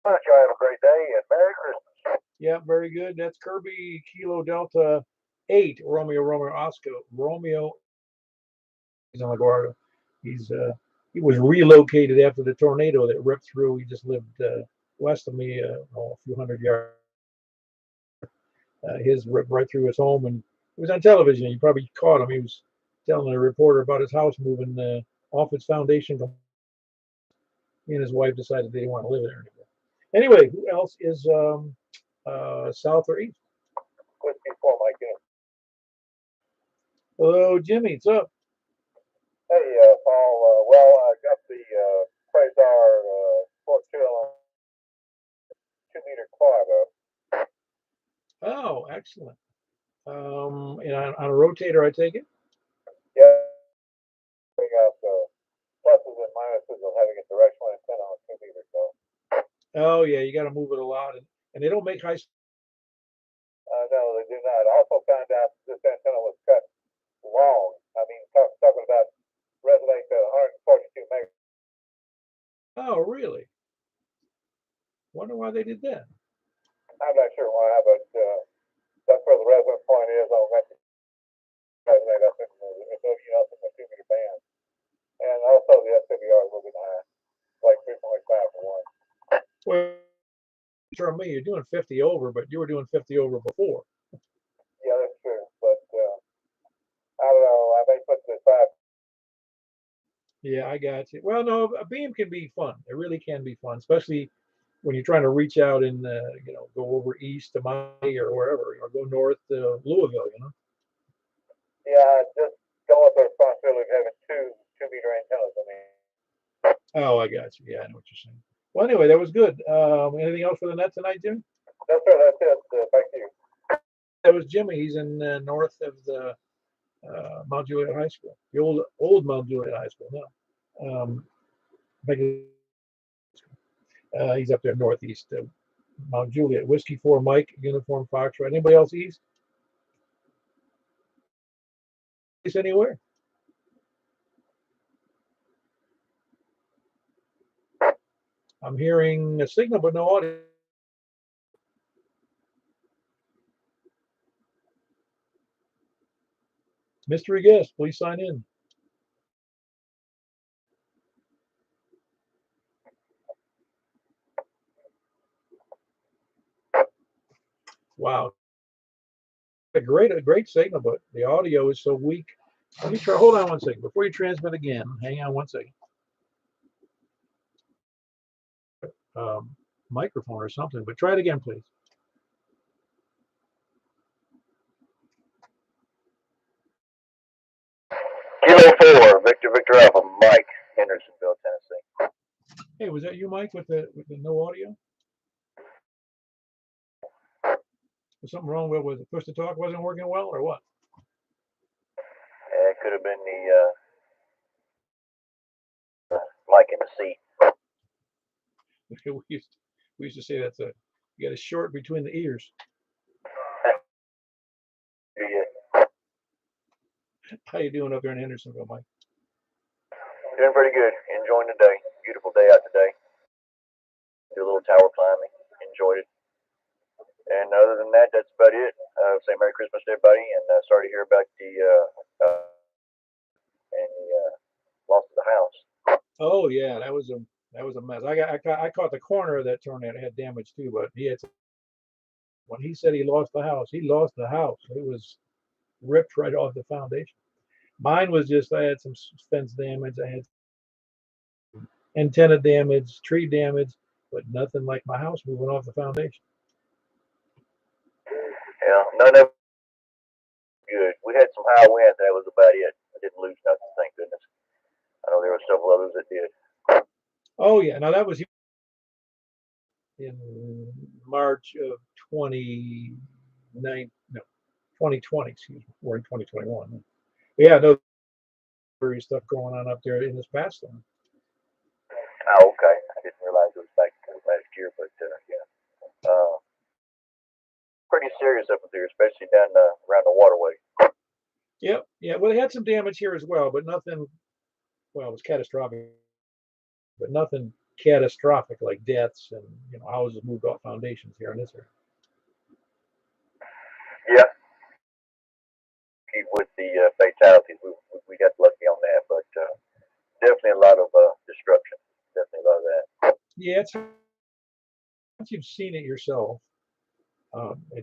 Much. Y'all have a great day and Merry Christmas. Yeah, very good. That's Kirby Kilo Delta 8 Romeo Oscar. Romeo is in LaGuardo. He was relocated after the tornado that ripped through. He just lived west of me, a few hundred yards. His ripped right through his home, and it was on television. You probably caught him. He was telling a reporter about his house moving off its foundation. He and his wife decided they didn't want to live there anymore. Anyway, who else is south or east? Before Mike. Hello, Jimmy. What's up? Hey, Paul. Well, I got the Quasar Fort Chill on 2-meter quad. Oh, excellent. And on a rotator, I take it? Yeah. We got pluses and minuses of having a directional antenna on 2 meters. So. Oh, yeah, you got to move it a lot. And they don't make high. No, they do not. I also found out this antenna was cut long. I mean, talking about resonate to 142 megahertz. Oh, really? Wonder why they did that. I'm not sure why, but that's where the resonance point is on that resonate up in the 2 meter band. And also the SWR is a little bit high, like 3.5 for 1. Well, for me, you're doing 50 over, but you were doing 50 over before. Yeah, that's true. But I don't know. I may put the 5. Yeah, I got you. Well, no, a beam can be fun. It really can be fun, especially when you're trying to reach out and go over east to Miami or wherever, or go north to Louisville. Yeah, just go with the responsibility of having 2 meter antennas. I mean. Oh, I got you. Yeah, I know what you're saying. Well, anyway, that was good. Anything else for the net tonight, Jim? No, sir. That's it. Thank you. That was Jimmy. He's in north of the Mount Juliet High School, the old Mount Juliet High School now. He's up there northeast of Mount Juliet. Whiskey 4 Mike, Uniform Foxtrot. Anybody else east? Anywhere? I'm hearing a signal but no audio. Mystery guest, please sign in. Wow. A great signal, but the audio is so weak. Let me try. Hold on one second. Before you transmit again, hang on one second. Microphone or something, but try it again, please. Kilo 4, Victor Alpha, Mike, Hendersonville, Tennessee. Hey, was that you, Mike, with the no audio? Was something wrong with the push to talk wasn't working well, or what? It could have been the mic in the seat. we used to say that's you got a short between the ears. Yeah. How you doing up there in Hendersonville, Mike? Doing pretty good. Enjoying the day. Beautiful day out today. Do a little tower climbing. Enjoyed it. And other than that, that's about it. Say Merry Christmas to everybody, and sorry to hear about the loss of the house. Oh yeah, that was a mess. I caught the corner of that tornado. It had damage too, but when he said he lost the house, he lost the house. It was ripped right off the foundation. Mine was just I had some fence damage. I had antenna damage, tree damage, but nothing like my house moving off the foundation. Yeah, none of it good. We had some high winds. That was about it. I didn't lose nothing, thank goodness. I know there were several others that did. Oh yeah, now that was in March of 2020, excuse me, or in 2021. Yeah, no, stuff going on up there in this past storm. Oh, okay. I didn't realize it was back last year, but yeah, pretty serious up there, especially down around the waterway. Yep. Yeah. Well, they had some damage here as well, but nothing. Well, it was catastrophic, but nothing catastrophic like deaths and houses moved off foundations here in this area. Yeah. With the fatalities, we got lucky on that, but definitely a lot of destruction. Definitely a lot of that. Yeah, it's once you've seen it yourself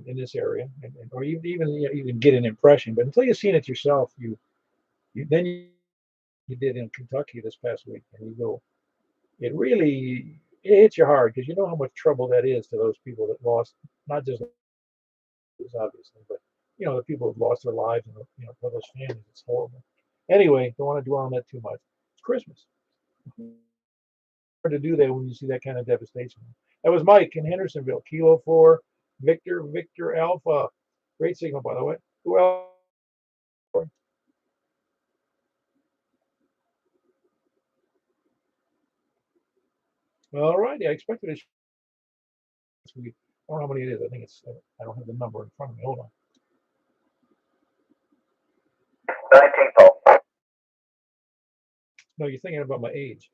in this area, or even get an impression, but until you've seen it yourself, you did in Kentucky this past week, and you go, it really it hits you hard because you know how much trouble that is to those people that lost not just obviously, but the people who've lost their lives and for those families, it's horrible. Anyway, don't want to dwell on that too much. It's Christmas. Hard to do that when you see that kind of devastation. That was Mike in Hendersonville, Kilo 4, Victor Alpha. Great signal, by the way. Who else? All right, I expected it this week. I don't know how many it is. I think it's, I don't have the number in front of me. Hold on. 19, Paul. No, you're thinking about my age.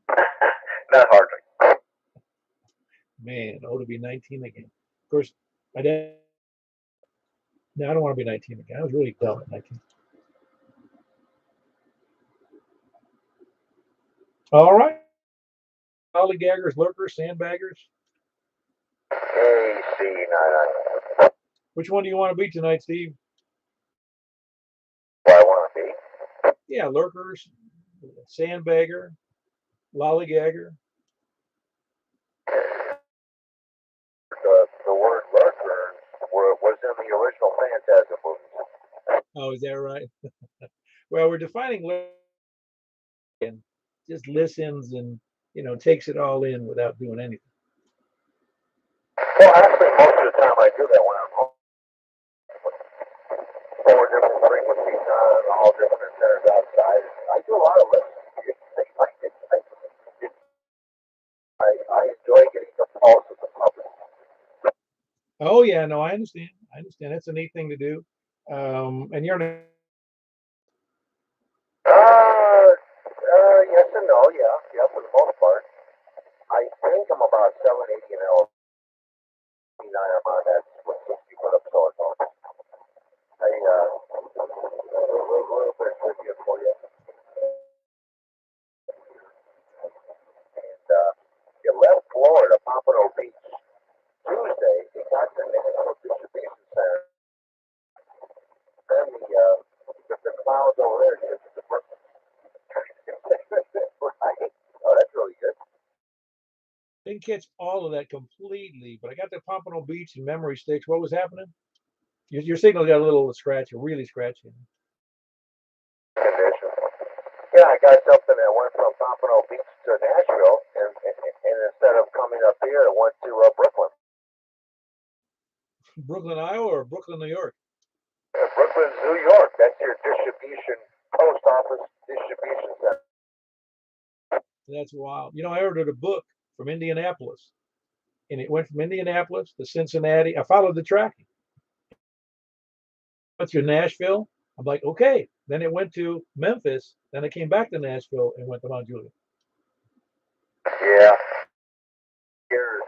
Not hardly. Man, oh, to be 19 again. Of course, my dad. No, I don't want to be 19 again. I was really dumb at 19. All right. Lollygaggers, lurkers, sandbaggers. AC9. Which one do you want to be tonight, Steve? What I want to be. Yeah, lurkers, sandbagger, lollygagger. The word lurker was in the original Phantasm movie. Oh, is that right? Well, we're defining and just listens and takes it all in without doing anything. Well, actually, most of the time I do that when I'm home. 4 different frequencies on all different antennas outside. I do a lot of listening. I enjoy getting the pulse of the public. Oh yeah, no, I understand. I understand. That's a neat thing to do. And you're Yes and no, yeah, for the most part. I think I'm about 780 an hour. I'm on that with 60 foot up solar phone. A little bit of trivia for you. And you left Florida, Pompano Beach, Tuesday. You got the National Distribution Center. Then the clouds over there shifted to Brooklyn. Right. Oh, that's really good. didn't catch all of that completely, but I got the Pompano Beach and memory sticks. What was happening? Your signal got a little scratchy, really scratchy. Condition. Yeah, I got something that went from Pompano Beach to Nashville, and instead of coming up here, it went to Brooklyn. Brooklyn, Iowa, or Brooklyn, New York? Brooklyn, New York. That's your distribution, post office distribution center. That's wild. I ordered a book from Indianapolis, and it went from Indianapolis to Cincinnati. I followed the tracking. Went to Nashville. I'm like, okay. Then it went to Memphis. Then it came back to Nashville and went to Mount Juliet. Yeah. Here's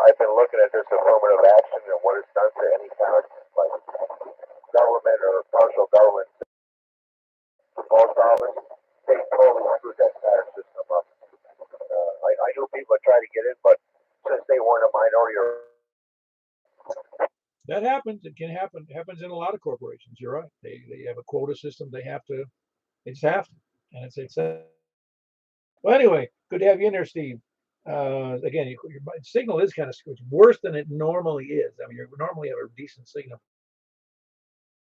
I've been looking at this affirmative action and what it's done to any kind of like government or partial government. The post office, they totally screwed that entire system up. I knew people would try to get in, but since they weren't a minority or that happens. It can happen. It happens in a lot of corporations. You're right. They have a quota system. They just have to. And it's well, anyway, good to have you in there, Steve. Again, your signal is kind of worse than it normally is. I mean, you normally have a decent signal.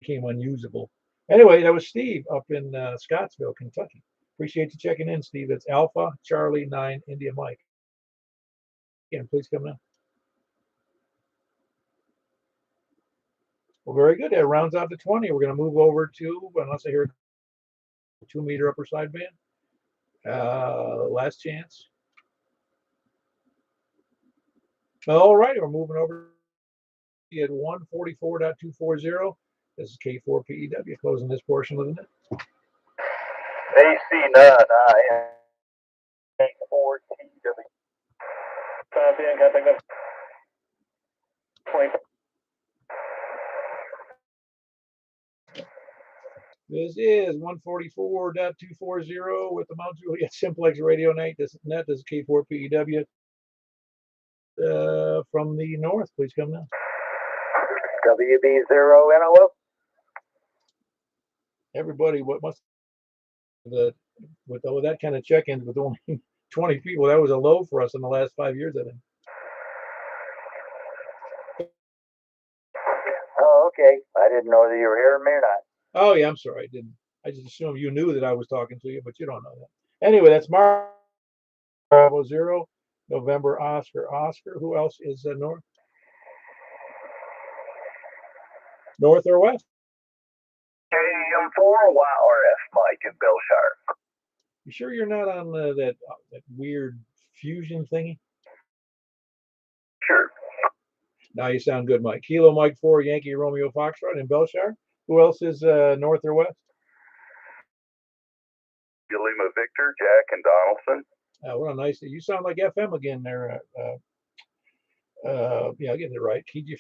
It became unusable. Anyway, that was Steve up in Scottsville, Kentucky. Appreciate you checking in, Steve. That's Alpha Charlie 9 India Mike. Again, please come in. Well, very good. That rounds out to 20. We're going to move over to, unless I hear 2-meter upper sideband. Last chance. All right, we're moving over at 144.240. This is K4PEW closing this portion of the net. AC9, K4TW. Copy, I got that. This is 144.240 with the Mount Juliet Simplex Radio Net. This is K4PEW. From the north, please come now. WB0NLO. Everybody, what must with that kind of check-ins with only 20 people, that was a low for us in the last 5 years, I think. Oh, okay. I didn't know that you were hearing me or not. Oh yeah, I'm sorry, I didn't. I just assumed you knew that I was talking to you, but you don't know that. Anyway, that's Bravo 0, November Oscar. Who else is north? North or west? AM4 YRF Mike in Belshire. You sure you're not on that weird fusion thingy? Sure. Now you sound good, Mike. Kilo Mike 4, Yankee Romeo Foxtrot in Belshire. Who else is north or west? Lima Victor, Jack, and Donaldson. What a nice. You sound like FM again there. Yeah, getting it right. KG.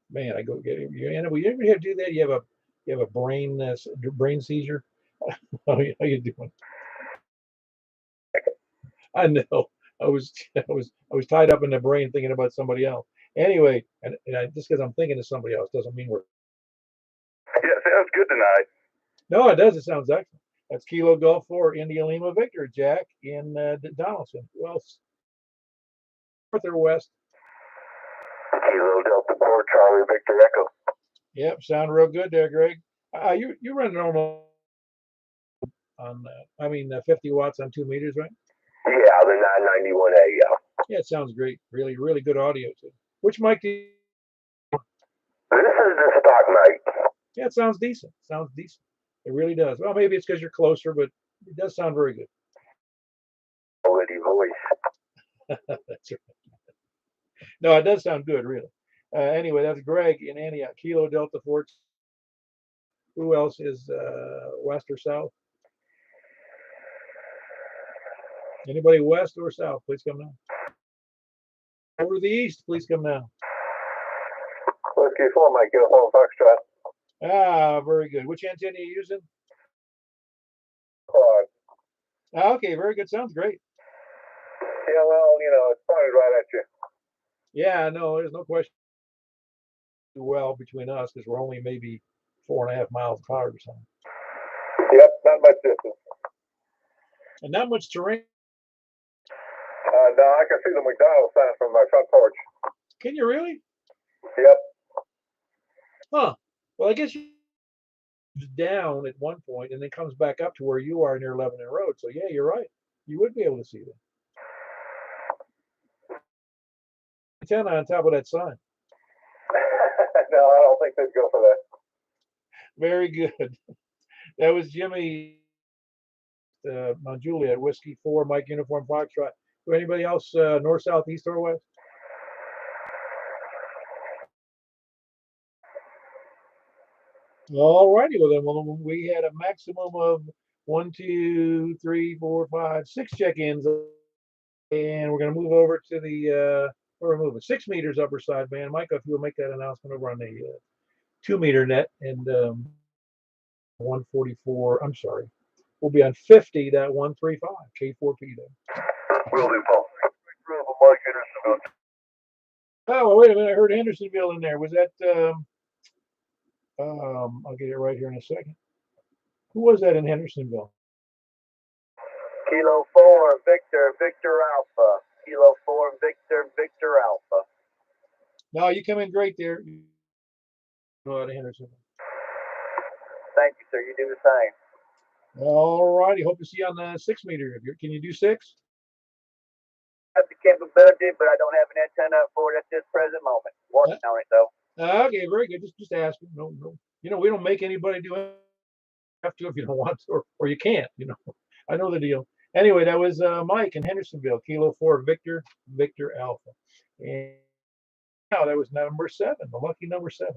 Man, I go get it. You ever have to do that? You have a brain seizure. How you doing? I know. I was tied up in the brain thinking about somebody else. Anyway, and just because I'm thinking of somebody else doesn't mean we're. Yeah, sounds good tonight. No, it does. It sounds excellent. That's Kilo Golf 4, India Lima Victor, Jack in Donaldson. Who else? North or west? Kilo Delta 4, Charlie Victor Echo. Yep, sound real good there, Greg. You run normal on 50 watts on 2 meters, right? Yeah, the 991A, yeah. Yeah, it sounds great. Really, really good audio too. Which mic do you? This is the stock mic. Yeah, it sounds decent. Sounds decent. It really does. Well, maybe it's because you're closer, but it does sound very good. Quality voice. That's right. No, it does sound good, really. Anyway, that's Greg in Antioch, Kilo Delta 4. Who else is west or south? Anybody west or south? Please come now. Over to the east, please come now. Whiskey 4, Mike, Uniform Foxtrot. Very good. Which antenna are you using? Quad. Okay, very good. Sounds great. Yeah, well, it's pointed right at you. Yeah, no, there's no question. Well, between us, because we're only maybe 4.5 miles apart or something. Yep, not much distance. And not much terrain. No, I can see the McDonald's sign from my front porch. Can you really? Yep. Huh. Well, I guess you down at one point and then comes back up to where you are near Lebanon Road. So yeah, you're right. You would be able to see that. Antenna on top of that sign. No, I don't think they'd go for that. Very good. That was Jimmy on Juliet, Whiskey 4, Mike Uniform Foxtrot. Anybody else north, south, east, or west? All righty. Well, then we had a maximum of 1, 2, 3, 4, 5, 6 check-ins, and we're going to move over to the we're moving 6 meters upper sideband. Mike, if you'll make that announcement over on the 2-meter net and 144. I'm sorry. We'll be on 50.135 K4P. Will do, Paul. Oh, wait a minute. I heard Hendersonville in there. Was that? I'll get it right here in a second. Who was that in Hendersonville? Kilo 4, Victor Alpha. Kilo 4, Victor Alpha. No, you come in great there. Go out of Hendersonville. Thank you, sir. You do the same. All righty. Hope to see you on the 6 meter. Can you do 6? I have the capability, but I don't have an antenna for it at this present moment. Working on it though. Okay, very good. Just asking. No. We don't make anybody do it. have to if you don't want to, or you can't. I know the deal. Anyway, that was Mike in Hendersonville, Kilo 4 Victor, Victor Alpha. And now that was number 7, the lucky number 7.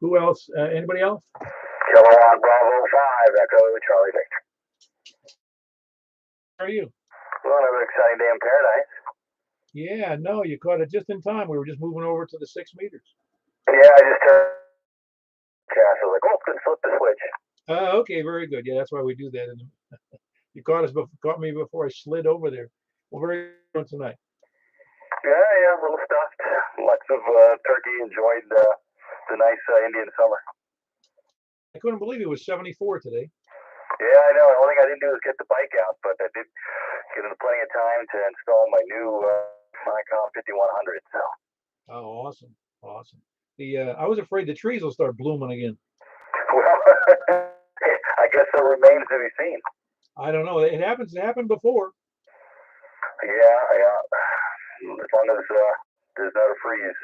Who else? Anybody else? Kilo on Bravo 5, Echo Charlie Victor. How are you? Well, another exciting day in paradise. Yeah, no, you caught it just in time. We were just moving over to the 6 meters. Yeah, I just turned cast. I was like, oh, couldn't flip the switch. Okay, very good. Yeah, that's why we do that. And you caught me before I slid over there. Well, very good tonight. Yeah, a little stuffed. Lots of turkey. Enjoyed the nice Indian summer. I couldn't believe it was 74 today. Yeah, I know. The only thing I didn't do was get the bike out, but I did get in plenty of time to install my new Nikon 5100. So. Oh, awesome, awesome. I was afraid the trees will start blooming again. Well, I guess it remains to be seen. I don't know. It happened before. Yeah. As long as there's not a freeze.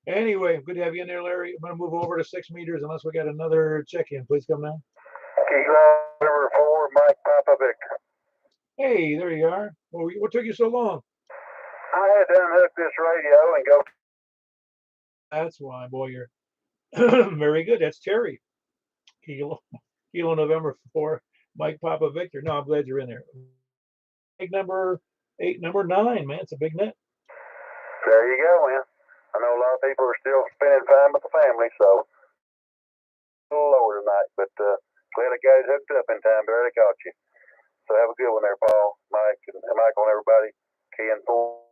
Anyway, good to have you in there, Larry. I'm going to move over to 6 meters unless we got another check-in. Please come now. Kilo number 4, Mike Papa Victor. Hey, there you are. Well, what took you so long? I had to unhook this radio and go. That's why, boy, you're very good. That's Terry. Kilo November 4, Mike Papa Victor. No, I'm glad you're in there. Big number 8, number 9, man. It's a big net. There you go, man. I know a lot of people are still spending time with the family, so a little lower tonight, but glad I got it hooked up in time. Barely caught you. So have a good one there, Paul, Mike, and Michael, and everybody. KN4.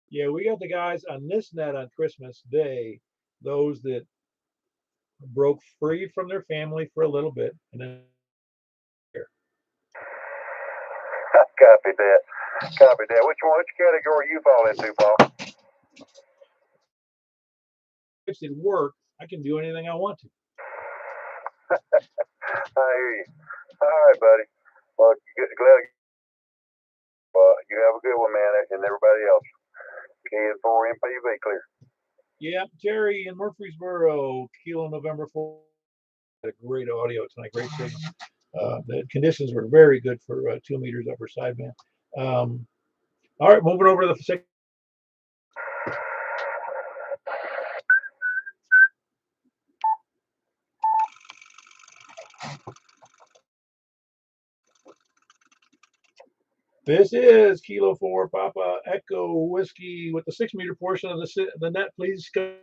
Yeah, we got the guys on this net on Christmas Day, those that broke free from their family for a little bit, and then Copy that. Which category you fall into, Paul? if it worked, I can do anything I want to. I hear you. All right, buddy. Well, glad you have a good one, man, and everybody else. KN4 MPV clear. Yeah, Jerry in Murfreesboro, Kilo November 4. Had a great audio tonight, great signal. The conditions were very good for 2 meters upper sideband. All right, moving over to the 6. This is Kilo 4 Papa Echo Whiskey with the 6 meter portion of the net, please. WB0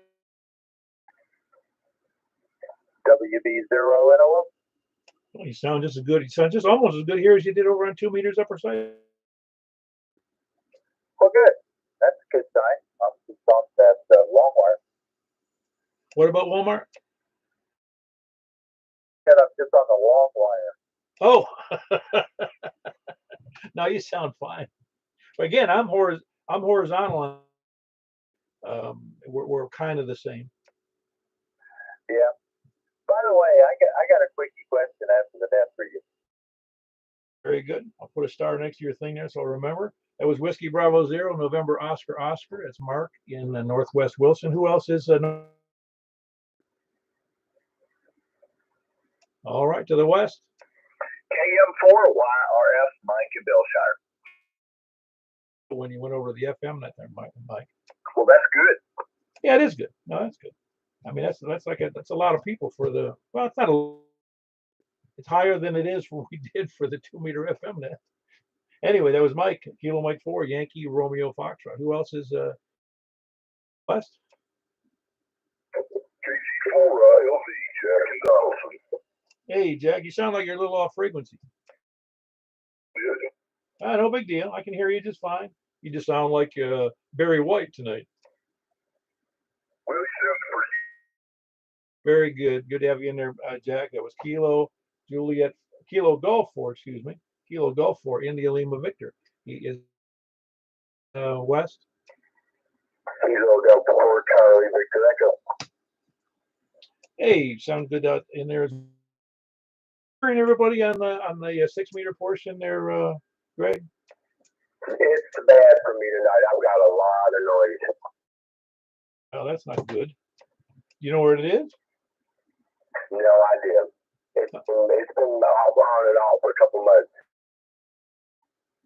NOL. You sound just as good. You sound just almost as good here as you did over on 2 meters upper side. Well, good. That's a good sign. I'm just on that Walmart. What about Walmart? Yeah, I'm just on the long wire. Oh, now you sound fine. But again, I'm horizontal. We're kind of the same. Yeah. By the way, I got a quickie question after the net for you. Very good. I'll put a star next to your thing there so I'll remember. That was Whiskey Bravo 0, November Oscar Oscar. It's Mark in Northwest Wilson. Who else is? All right, to the west. KM4 YRF Mike and Billshire. When you went over the FM net there, Mike. Well, that's good. Yeah, it is good. No, that's good. I mean, that's a lot of people for the. Well, it's not a. It's higher than it is for what we did for the 2 meter FM net. Anyway, that was Mike, Kilo Mike 4, Yankee Romeo Foxtrot. Who else is west? KC4 LV, Jack and Donaldson. Hey, Jack, you sound like you're a little off frequency. No big deal. I can hear you just fine. You just sound like Barry White tonight. Well, you sound pretty. Very good. Good to have you in there, Jack. That was Kilo Juliet, Kilo Golf 4, excuse me. Kilo Golf 4, India Lima Victor. He is west. Kilo Golf 4, Charlie Victor Echo. Hey, sound good out in there. And everybody on the 6 meter portion there, Greg? It's bad for me tonight. I've got a lot of noise. Oh, that's not good. You know where it is? No idea. It's been on and off for a couple months.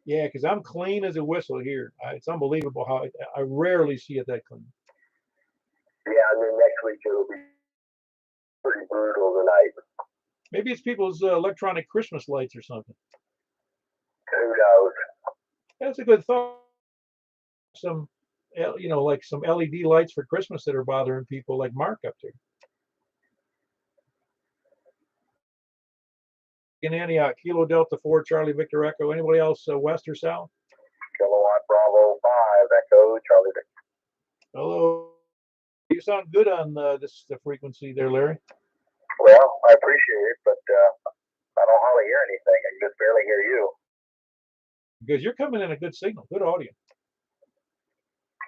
Yeah, because I'm clean as a whistle here. It's unbelievable how I rarely see it that clean. Yeah, and then next week it'll be pretty brutal tonight. Maybe it's people's electronic Christmas lights or something. Who knows? That's a good thought. Some, like some LED lights for Christmas that are bothering people, like Mark up there. In Antioch, Kilo Delta 4, Charlie Victor Echo. Anybody else west or south? Kilowatt Bravo 5, Echo, Charlie Victor. Hello. You sound good on the frequency there, Larry. Well, I appreciate it, but I don't hardly hear anything. I can just barely hear you. Because you're coming in a good signal, good audio.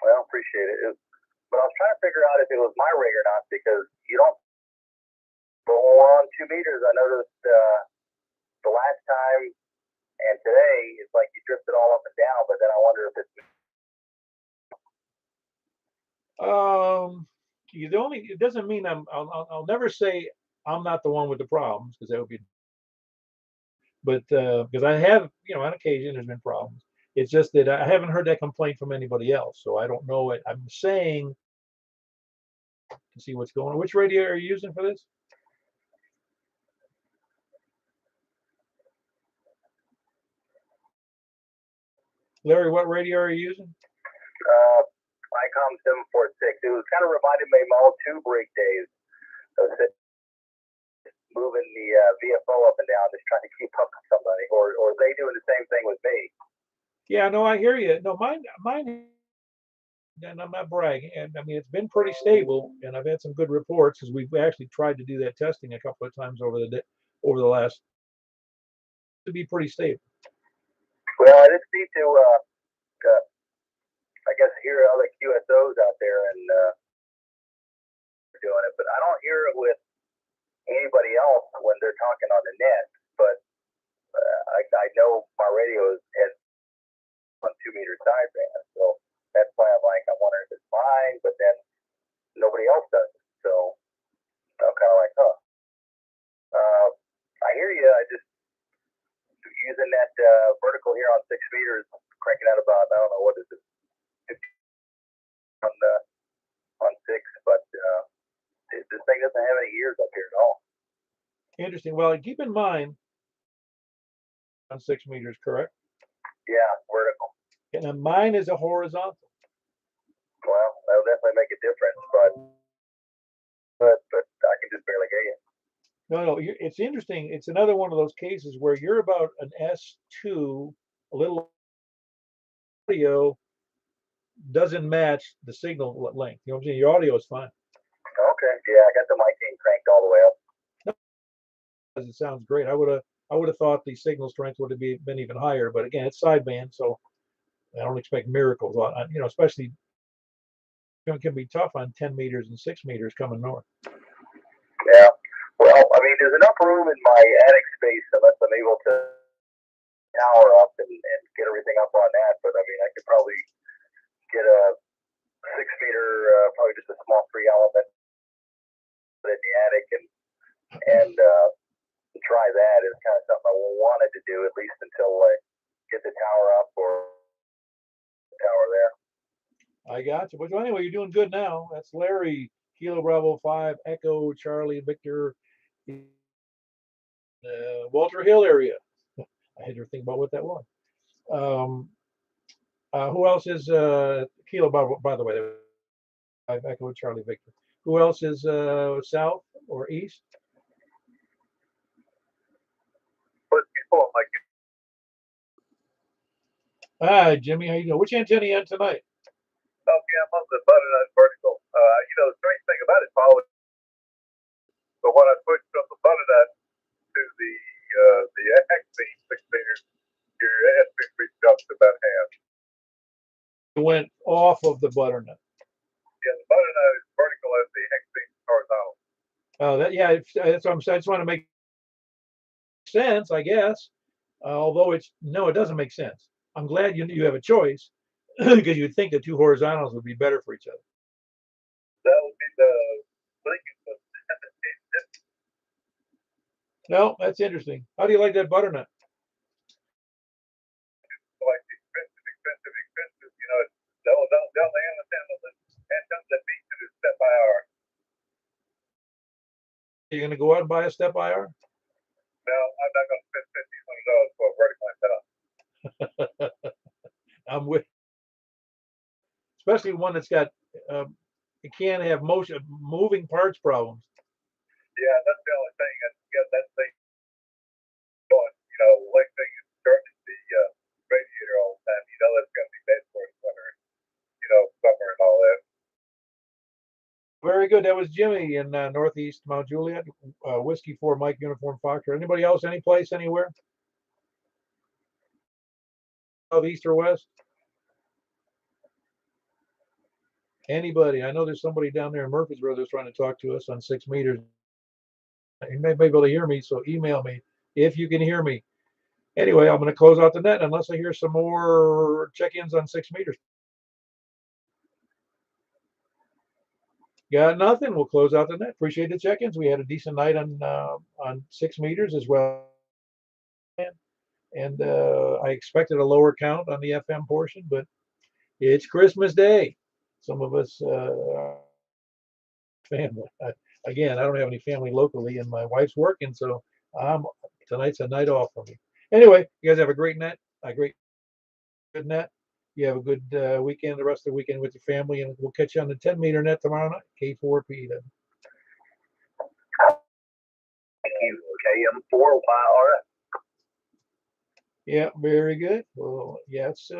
Well, appreciate it. But I was trying to figure out if it was my rig or not, because you don't go on 2 meters. I noticed the last time and today, it's like you drifted all up and down, but then I wonder if it's... It doesn't mean I'll never say I'm not the one with the problems, because that would be, but because I have, on occasion there's been problems. It's just that I haven't heard that complaint from anybody else, so I don't know it. I'm saying to see what's going on. Which radio are you using for this? Larry, what radio are you using? ICOM 746. It was kind of reminded me of my old tube rig days. I was moving the VFO up and down, just trying to keep up with somebody, or are they doing the same thing with me? Yeah, no, I hear you. No, mine, and I'm not bragging. And I mean, it's been pretty stable, and I've had some good reports because we've actually tried to do that testing a couple of times over the last to be pretty stable. Well, I just need to, I guess, hear other QSOs out there and doing it, but I don't hear it with anybody else when they're talking on the net. But I know my radio is on 2 meter sideband, so that's why I'm wondering if it's mine, but then nobody else does it. So I'm kind of like, huh. I hear you. I just using that vertical here on 6 meters, cranking out about, I don't know, what is it, 50 on 6, but this thing doesn't have any ears up here at all. Interesting. Well, keep in mind on 6 meters, correct? Yeah, vertical. And then mine is a horizontal. Well, that'll definitely make a difference, but I can just barely hear you. No, it's interesting. It's another one of those cases where you're about an S2, a little audio doesn't match the signal length. You know what I'm saying? Your audio is fine. Okay, yeah, I got the mic gain cranked all the way up. It sounds great. I would have thought the signal strength would have been even higher, but again, it's sideband, so I don't expect miracles. Especially it can be tough on 10 meters and 6 meters coming north. Yeah. Well, I mean, there's enough room in my attic space unless I'm able to tower up and get everything up on that. But I mean, I could probably get a 6 meter, probably just a small 3 element in the attic and try that. It's kind of something I wanted to do at least until I get the tower up or the tower there. I got you. But anyway, you're doing good now. That's Larry, Kilo Bravo 5, Echo, Charlie, Victor, Walter Hill area. I had to think about what that was. Who else is Kilo Bravo, by the way? Echo, Charlie, Victor. Who else is south or east? Hi, Jimmy. How you doing? Which antenna you on tonight? Oh, yeah, I'm on the butternut vertical. The strange thing about it, Paul, but when I switched from the butternut to the X-beam 6 meters, your S-beam speed drops to about half. It went off of the butternut. Yeah, the butternut is vertical as the X-beam horizontal. Oh, that's what I'm saying. I just want to make sense, I guess. Although it doesn't make sense. I'm glad you have a choice because you'd think the 2 horizontals would be better for each other. That would be the No, that's interesting. How do you like that butternut? Like expensive. You know, they'll understand and some that beat to the step by hour. You're going to go out and buy a step IR? No, I'm not going to spend $1,500 for a vertical antenna. I'm with, especially one that's got, it can't have moving parts problems. Yeah, that's the only thing. That's the going. You know, like thing is starting the radiator all the time. You know, that's going to be bad for the winter. You know, summer and all that. Very good. That was Jimmy in Northeast Mount Juliet. Whiskey 4 Mike Uniform Foxtrot. Anybody else? Any place? Anywhere? Of east or west? Anybody? I know there's somebody down there in Murfreesboro that's trying to talk to us on 6 meters. You may be able to hear me, so email me if you can hear me. Anyway, I'm going to close out the net unless I hear some more check-ins on 6 meters. Got nothing. We'll close out the net. Appreciate the check-ins. We had a decent night on 6 meters as well. And I expected a lower count on the FM portion, but it's Christmas Day. Some of us family. Again, I don't have any family locally, and my wife's working, so tonight's a night off for me. Anyway, you guys have a great net, good net. You have a good weekend, the rest of the weekend with your family, and we'll catch you on the 10-meter net tomorrow night, K4P. Then. Thank you, KM4YR. Yeah, very good. Well, yeah, it's